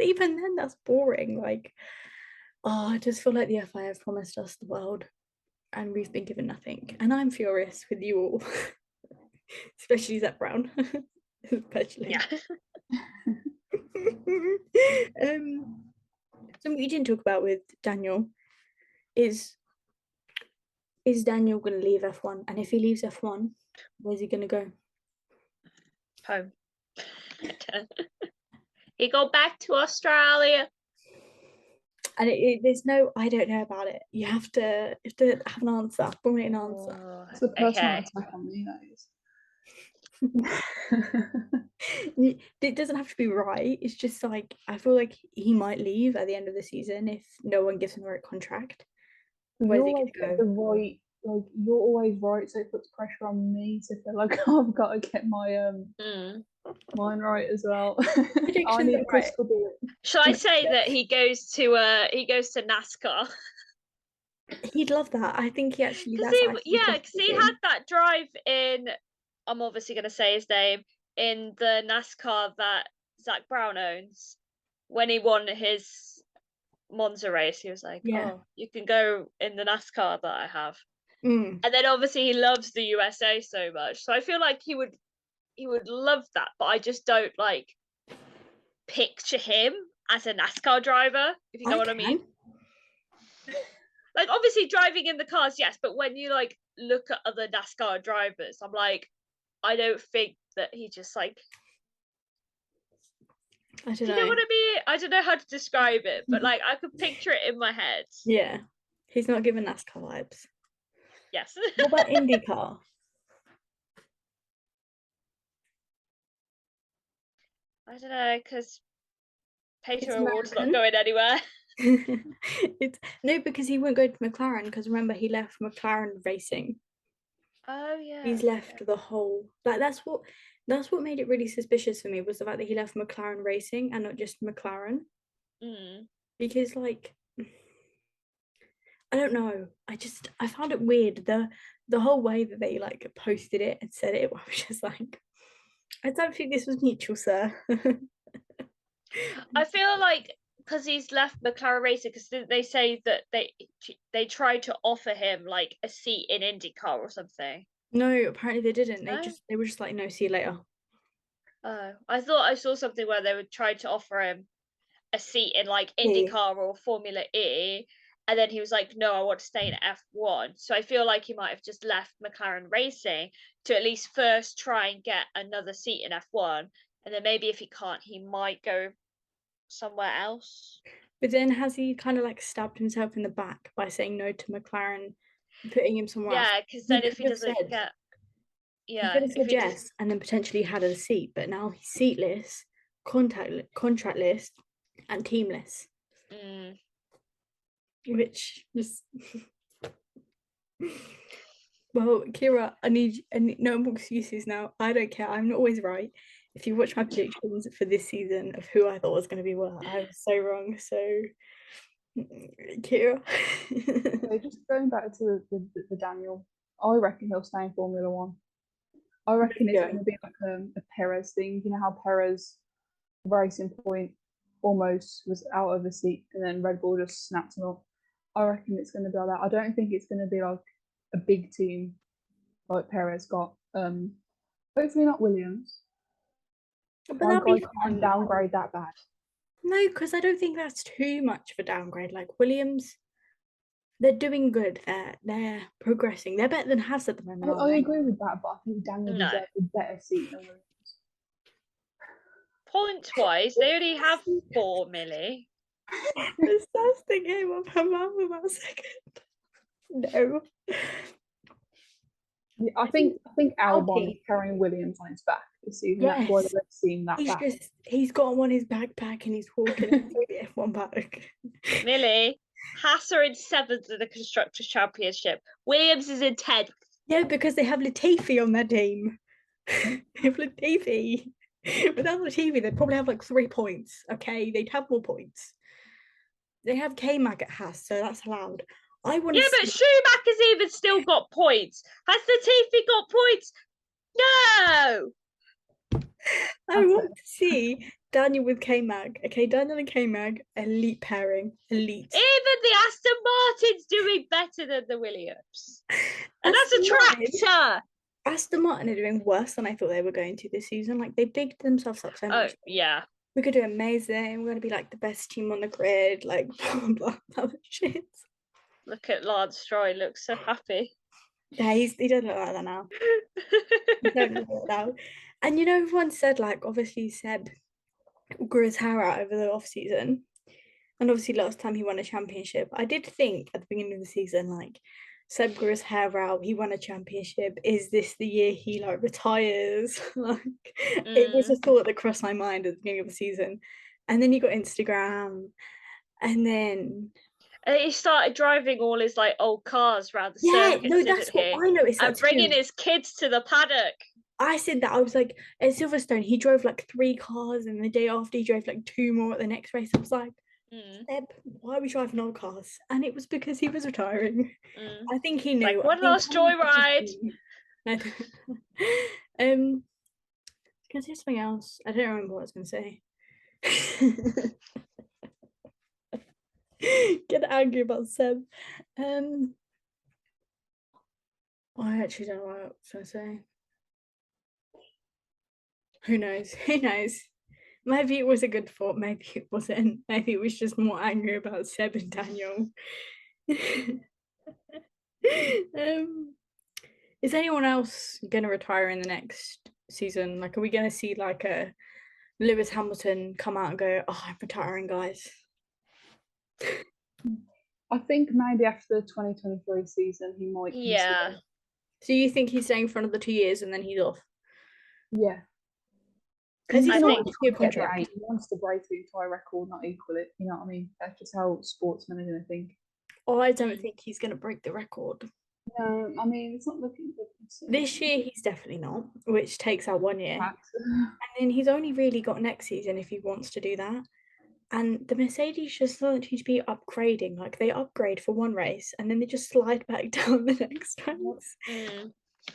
even then, that's boring. Like, oh, I just feel like the FIA have promised us the world and we've been given nothing. And I'm furious with you all, especially Zach Brown. Especially. Yeah. Something you didn't talk about with Daniel is Daniel going to leave F1? And if he leaves F1, where's he going to go? Home. He go back to Australia. And there's no, I don't know about it. You have to have an answer. Formulate an answer. Oh, It's a personal attack on me, that is. It doesn't have to be right. It's just like I feel like he might leave at the end of the season if no one gives him the right contract. Where's he going to go? The right, like you're always right, so it puts pressure on me to feel like I've got to get my mine right as well. I need Chris to do it. Shall I say that he goes to NASCAR? He'd love that. I think he actually. Because he had that drive in. I'm obviously going to say his name in the NASCAR that Zach Brown owns. When he won his Monza race, he was like, "Oh, you can go in the NASCAR that I have." And then obviously he loves the USA so much, so I feel like he would love that. But I just don't like picture him as a NASCAR driver, if you know what I mean. Like obviously driving in the cars, yes, but when you like look at other NASCAR drivers, I'm like, I don't think that he just like. I don't know. Do you know what I mean? I don't know how to describe it, but like I could picture it in my head. Yeah, he's not giving NASCAR vibes. Yes. What about IndyCar? I don't know, because Peter O'Ward's not going anywhere. No, because he won't go to McLaren. Because remember, he left McLaren racing. Oh yeah. He's left the whole. Like that's what made it really suspicious for me, was the fact that he left McLaren racing and not just McLaren. Because like, I don't know. I found it weird the whole way that they like posted it and said it. I was just like, I don't think this was mutual, sir. I feel like because he's left McLaren racing, because they say that they tried to offer him like a seat in IndyCar or something. No, apparently they didn't. They were just like, no, see you later. Oh, I thought I saw something where they would try to offer him a seat in like IndyCar or Formula E, And then he was like, no, I want to stay in F1. So I feel like he might have just left McLaren Racing to at least first try and get another seat in F1. And then maybe if he can't, he might go somewhere else. But then has he kind of like stabbed himself in the back by saying no to McLaren, putting him somewhere else? Yeah, because then if he could have doesn't said, get, he yeah, could have if said he just, yes and then potentially had a seat, but now he's seatless, contract list, and teamless, which just well, Kira, I need no more excuses now. I don't care. I'm not always right. If you watch my predictions for this season of who I thought was going to be what, I was so wrong. So, Kira. So just going back to the Daniel, I reckon he'll stay in Formula One. I reckon it's going to be like a Perez thing. You know how Perez, Racing Point, almost was out of the seat and then Red Bull just snapped him up. I reckon it's going to be like that. I don't think it's going to be like a big team like Perez got. Hopefully not Williams. But My that'd God, be can't fun. downgrade that bad. No, because I don't think that's too much of a downgrade. Like Williams, they're doing good. They're progressing. They're better than Haas at the moment. I agree with that, but I think Daniel No. deserves a better seat than Williams. Point-wise, they only have 4 milli. The first thing came off her mouth about a second. No. Yeah, I think Albon is carrying Williams on his back this season. Yes. That's why they've seen that back. He's got him on his backpack and he's walking into the F1 back. Millie, Haas are in 7th in the Constructors' Championship. Williams is in 10th. Yeah, because they have Latifi on their team. They have Latifi. Without Latifi, they'd probably have like 3 points. Okay, they'd have more points. They have K-Mag at Haas, so that's allowed. I want but Schumacher's even still got points. Has Latifi got points? No! I want to see Daniel with K-Mag. Okay, Daniel and K-Mag, elite pairing. Elite. Even the Aston Martin's doing better than the Williams. And that's a tractor! Aston Martin are doing worse than I thought they were going to this season. Like, they bigged themselves up so much. Oh, yeah. We could do amazing. We're going to be like the best team on the grid. Like, blah, blah, blah, shit. Look at Lance Stroll, he looks so happy. Yeah, he doesn't look like that now. He don't look like that now. And you know, everyone said, like, obviously Seb grew his hair out over the off season, and obviously last time he won a championship. I did think at the beginning of the season, like, Seb grew his hair out, he won a championship. Is this the year he like retires? Like, it was a thought that crossed my mind at the beginning of the season. And then he got Instagram, and then he started driving all his like old cars around the circuit. No, that's what I noticed. And bringing his kids to the paddock. I said that. I was like, at Silverstone, he drove like 3 cars, and the day after he drove like 2 more at the next race. I was like, Seb, why are we driving old cars? And it was because he was retiring. I think he knew. Like, one last joyride. Can I say something else? I don't remember what I was going to say. Get angry about Seb. I actually don't know what I was going to say. Who knows? Who knows? Maybe it was a good thought, maybe it wasn't. Maybe it was just more angry about Seb and Daniel. Is anyone else going to retire in the next season? Like, are we going to see like a Lewis Hamilton come out and go, oh, I'm retiring, guys? I think maybe after the 2023 season, he might. Yeah. So you think he's staying for another 2 years and then he's off? Yeah. Because he's not a contract. He wants to break the entire record, not equal it. You know what I mean? That's just how sportsmen are going to think. Oh, I don't think he's going to break the record. No, I mean, it's not looking good. This year, he's definitely not, which takes out 1 year. And then he's only really got next season if he wants to do that. And the Mercedes just don't seem to be upgrading. Like, they upgrade for 1 race and then they just slide back down the next race.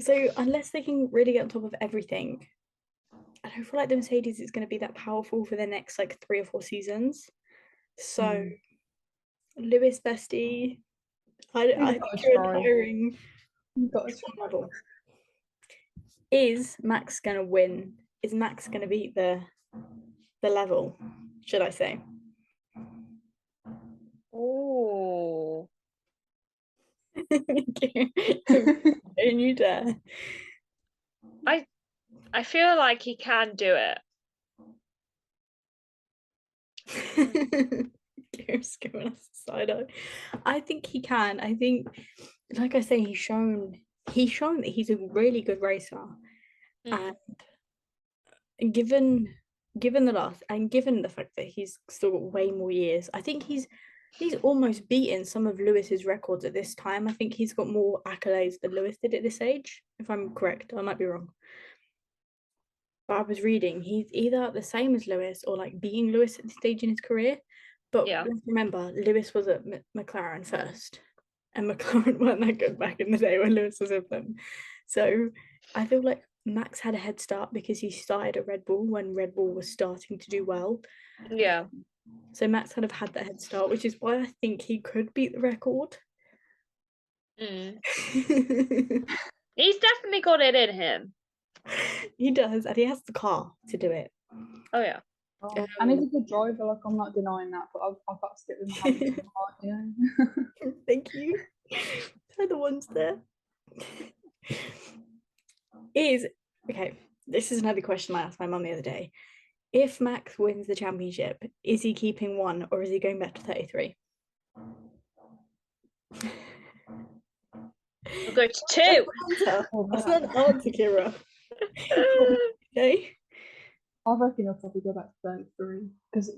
So unless they can really get on top of everything, I don't feel like the Mercedes is going to be that powerful for the next like 3 or 4 seasons. So Lewis bestie, I think you're retiring. Model. Is Max going to win? Is Max going to beat the level? Should I say? Oh. Don't you dare. I feel like he can do it. Kira's giving us a side eye. I think he can. I think, like I say, he's shown that he's a really good racer. Mm. And given the loss and given the fact that he's still got way more years, I think he's almost beaten some of Lewis's records at this time. I think he's got more accolades than Lewis did at this age, if I'm correct. I might be wrong. But I was reading, he's either the same as Lewis or like beating Lewis at this stage in his career. But Yeah. let's remember, Lewis was at McLaren first, and McLaren weren't that good back in the day when Lewis was with them. So I feel like Max had a head start because he started at Red Bull when Red Bull was starting to do well. Yeah. So Max kind of had that head start, which is why I think he could beat the record. Mm. He's definitely got it in him. He does, and he has the car to do it. Oh yeah. And he's a good driver, like I'm not denying that, but I've got to stick with my Hamilton heart, you know. Thank you. They're the ones there. Okay, this is another question I asked my mum the other day. If Max wins the championship, is he keeping 1 or is he going back to 33? We'll go to 2. That's not an answer, Kira. Okay. I reckon he'll probably go back to 33 because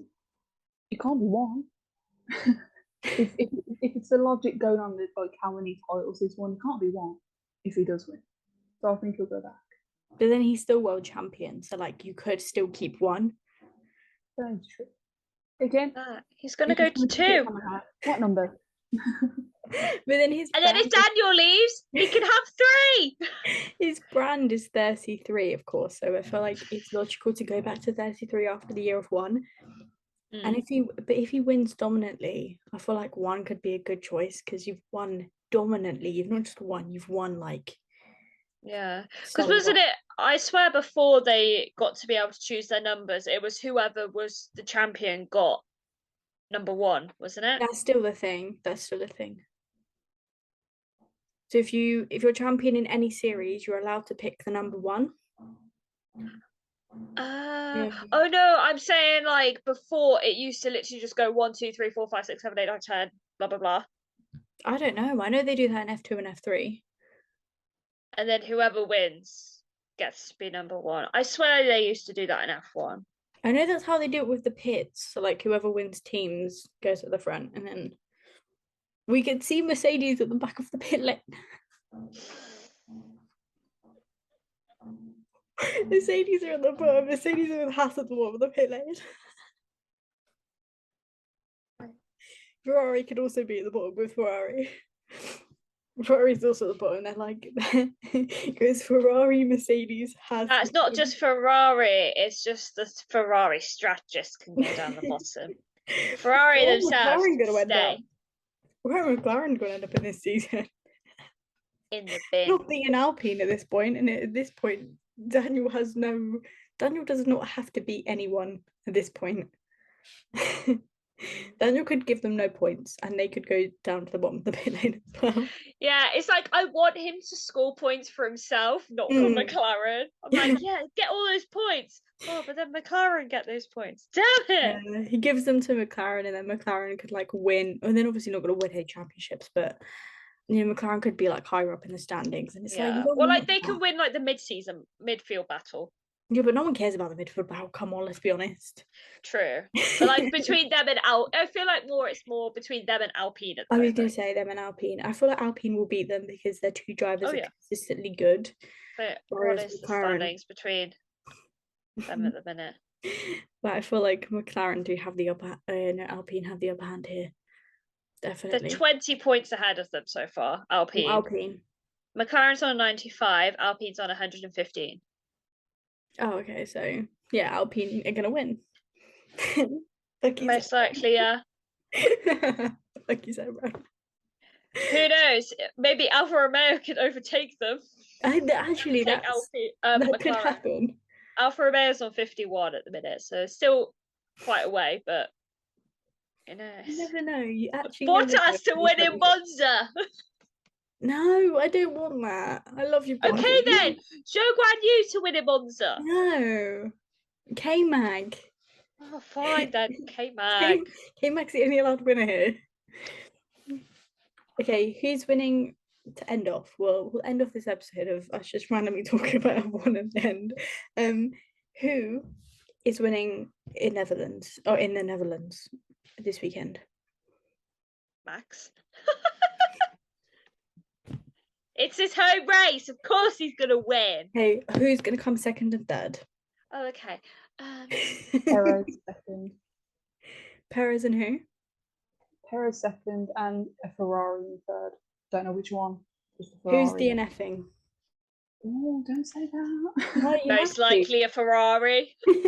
it can't be 1. if it's the logic going on with like how many titles he's won, it can't be 1 if he does win. So I think he'll go back. But then he's still world champion, so like you could still keep 1. That is true. Again, he's gonna go to 2. What number? But then and then if Daniel leaves, he can have 3. His brand is 33, of course. So I feel like it's logical to go back to 33 after the year of 1. And if he wins dominantly, I feel like 1 could be a good choice because you've won dominantly. You've not just won, you've won like. Yeah, because wasn't it? I swear before they got to be able to choose their numbers, it was whoever was the champion got number 1, wasn't it? That's still the thing. So if you're champion in any series, you're allowed to pick the number 1. Oh no, I'm saying like before it used to literally just go 1, 2, 3, 4, 5, 6, 7, 8, 9, 10, blah blah blah. I don't know. I know they do that in F2 and F3. And then whoever wins gets to be number 1. I swear they used to do that in F1. I know that's how they do it with the pits. So like whoever wins teams goes at the front, and then we could see Mercedes at the back of the pit lane. Mercedes are at the bottom. Mercedes are with Haas at the bottom of the pit lane. Ferrari could also be at the bottom with Ferrari. Ferrari's also at the bottom. They're like, it goes Ferrari, Mercedes, Haas. It's not just Ferrari. It's just the Ferrari strategist can go down the bottom. Ferrari themselves stay. Where are McLaren going to end up in this season? In the bin. Not being an Alpine at this point, and at this point, Daniel does not have to beat anyone at this point. Daniel could give them no points and they could go down to the bottom of the pit lane as well. Yeah, it's like I want him to score points for himself, not for McLaren. I'm like, yeah, get all those points. Oh, but then McLaren get those points. Damn it! He gives them to McLaren, and then McLaren could like win. And then obviously not going to win any championships, but you know, McLaren could be like higher up in the standings, and it's like, well, like they can win like the mid-season midfield battle. Yeah, but no one cares about the midfield battle. Come on, let's be honest. True, but like between them and I feel like it's more between them and Alpine. I was going to say them and Alpine. I feel like Alpine will beat them because their 2 drivers are consistently good. But what is the standings between them at the minute? But I feel like McLaren do have the upper. No, Alpine have the upper hand here. Definitely. They're 20 points ahead of them so far. Alpine. McLaren's on 95. Alpine's on 115. Oh, okay. So yeah, Alpine are gonna win. Most likely, yeah. Like you said, right? Who knows? Maybe Alfa Romeo could overtake them. Actually, that could happen. Alfa Romeo's on 51 at the minute, so still quite a way, but You know. You never know. You actually never know Bottas to when win you're in coming. Monza. No, I don't want that. I love you, Bottas. Okay then, Zhou Guan Yu to win in Monza. No. K-Mag. Oh, fine then, K-Mag. K-Mag's the only allowed winner here. Okay, who's winning to end off? Well, we'll end off this episode of us just randomly talking about one at the end. Who is winning in Netherlands or in the Netherlands this weekend? Max. It's his home race. Of course he's gonna win. Hey, who's gonna come second and third? Oh, okay. Perez second. Perez and who? Perez second and a Ferrari in third. Don't know which one. Just a Who's Ferrari. DNFing? Oh, don't say that. No, you have Most to. likely a Ferrari. I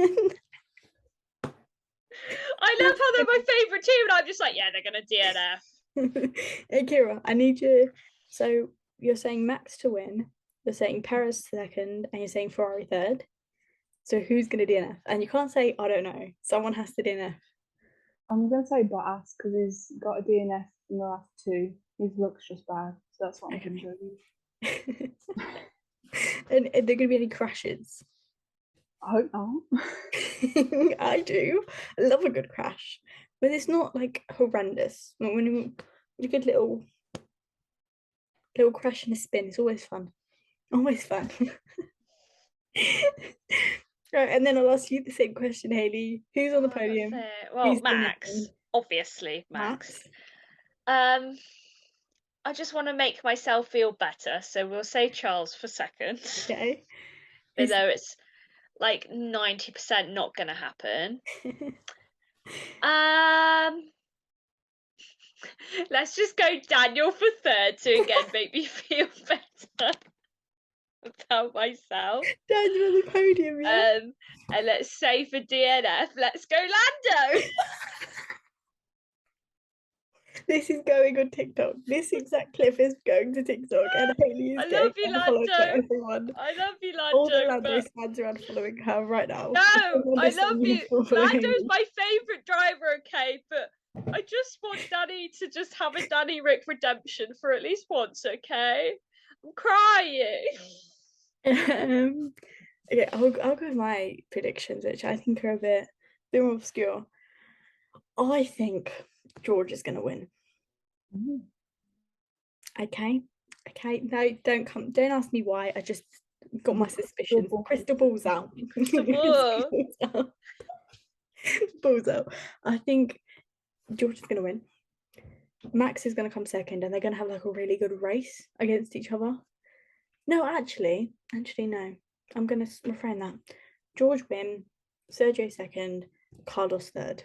love how they're my favourite team, and I'm just like, yeah, they're gonna DNF. Hey, Kira, I need you. So you're saying Max to win, you're saying Perez second, and you're saying Ferrari third. So who's going to DNF? And you can't say, I don't know. Someone has to DNF. I'm going to say Bottas because he's got a DNF in the last two. His looks just bad, so that's what I'm going to do. And are there going to be any crashes? I hope not. I do. I love a good crash. But it's not like horrendous. Like when you get a little crash and a spin, it's always fun. Always fun. Right, and then I'll ask you the same question, Hayley. Who's on the podium? Well, Who's Max. DNFing? Obviously, Max. I just want to make myself feel better, so we'll say Charles for second. Okay. Although it's like 90% not going to happen. Let's just go Daniel for third to again make me feel better about myself. Daniel on the podium, yeah. And let's say for DNF, let's go Lando. This is going on TikTok. This exact clip is going to TikTok, and Hayley is I getting love you, unfollowed by Lando. everyone. I love you, All the Lando. Lando fans are unfollowing her right now. No, I love you. Following Lando's my favourite driver, okay? But I just want Danny to just have a Danny Rick redemption for at least once, okay? I'm crying. Okay, I'll go with my predictions, which I think are a bit more obscure. I think George is going to win. Okay. No, don't ask me why. I just got my suspicions. Crystal balls out. Balls out. I think George is going to win. Max is going to come second, and they're going to have like a really good race against each other. No, actually, no. I'm going to refrain that. George win, Sergio second, Carlos third.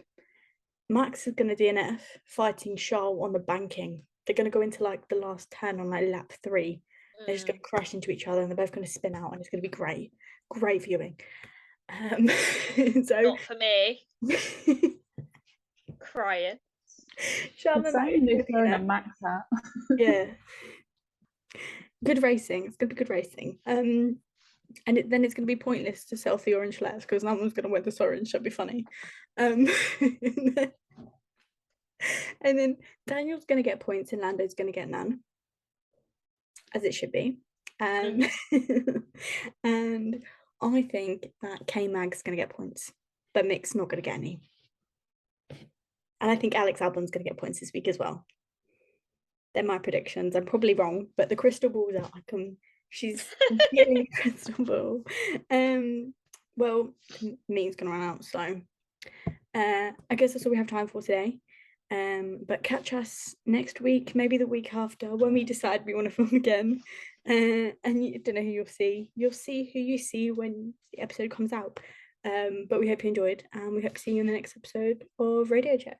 Max is going to DNF, fighting Charles on the banking. They're going to go into like the last turn on like lap 3. They're just going to crash into each other, and they're both going to spin out, and it's going to be great viewing. So not for me. Crying. Charles and Max is wearing a Max hat. Yeah. Good racing. It's going to be good racing. And then it's going to be pointless to sell the orange flares because no one's going to wear this orange. That'd be funny. And then Daniel's going to get points and Lando's going to get none, as it should be. And I think that K-Mag's going to get points, but Mick's not going to get any. And I think Alex Albon's going to get points this week as well. They're my predictions. I'm probably wrong, but the crystal ball's out. She's getting a crystal ball. Well, me's gonna run out, so I guess that's all we have time for today. But catch us next week, maybe the week after, when we decide we want to film again. And you don't know who you'll see. You'll see who you see when the episode comes out. But we hope you enjoyed, and we hope to see you in the next episode of Radio Check.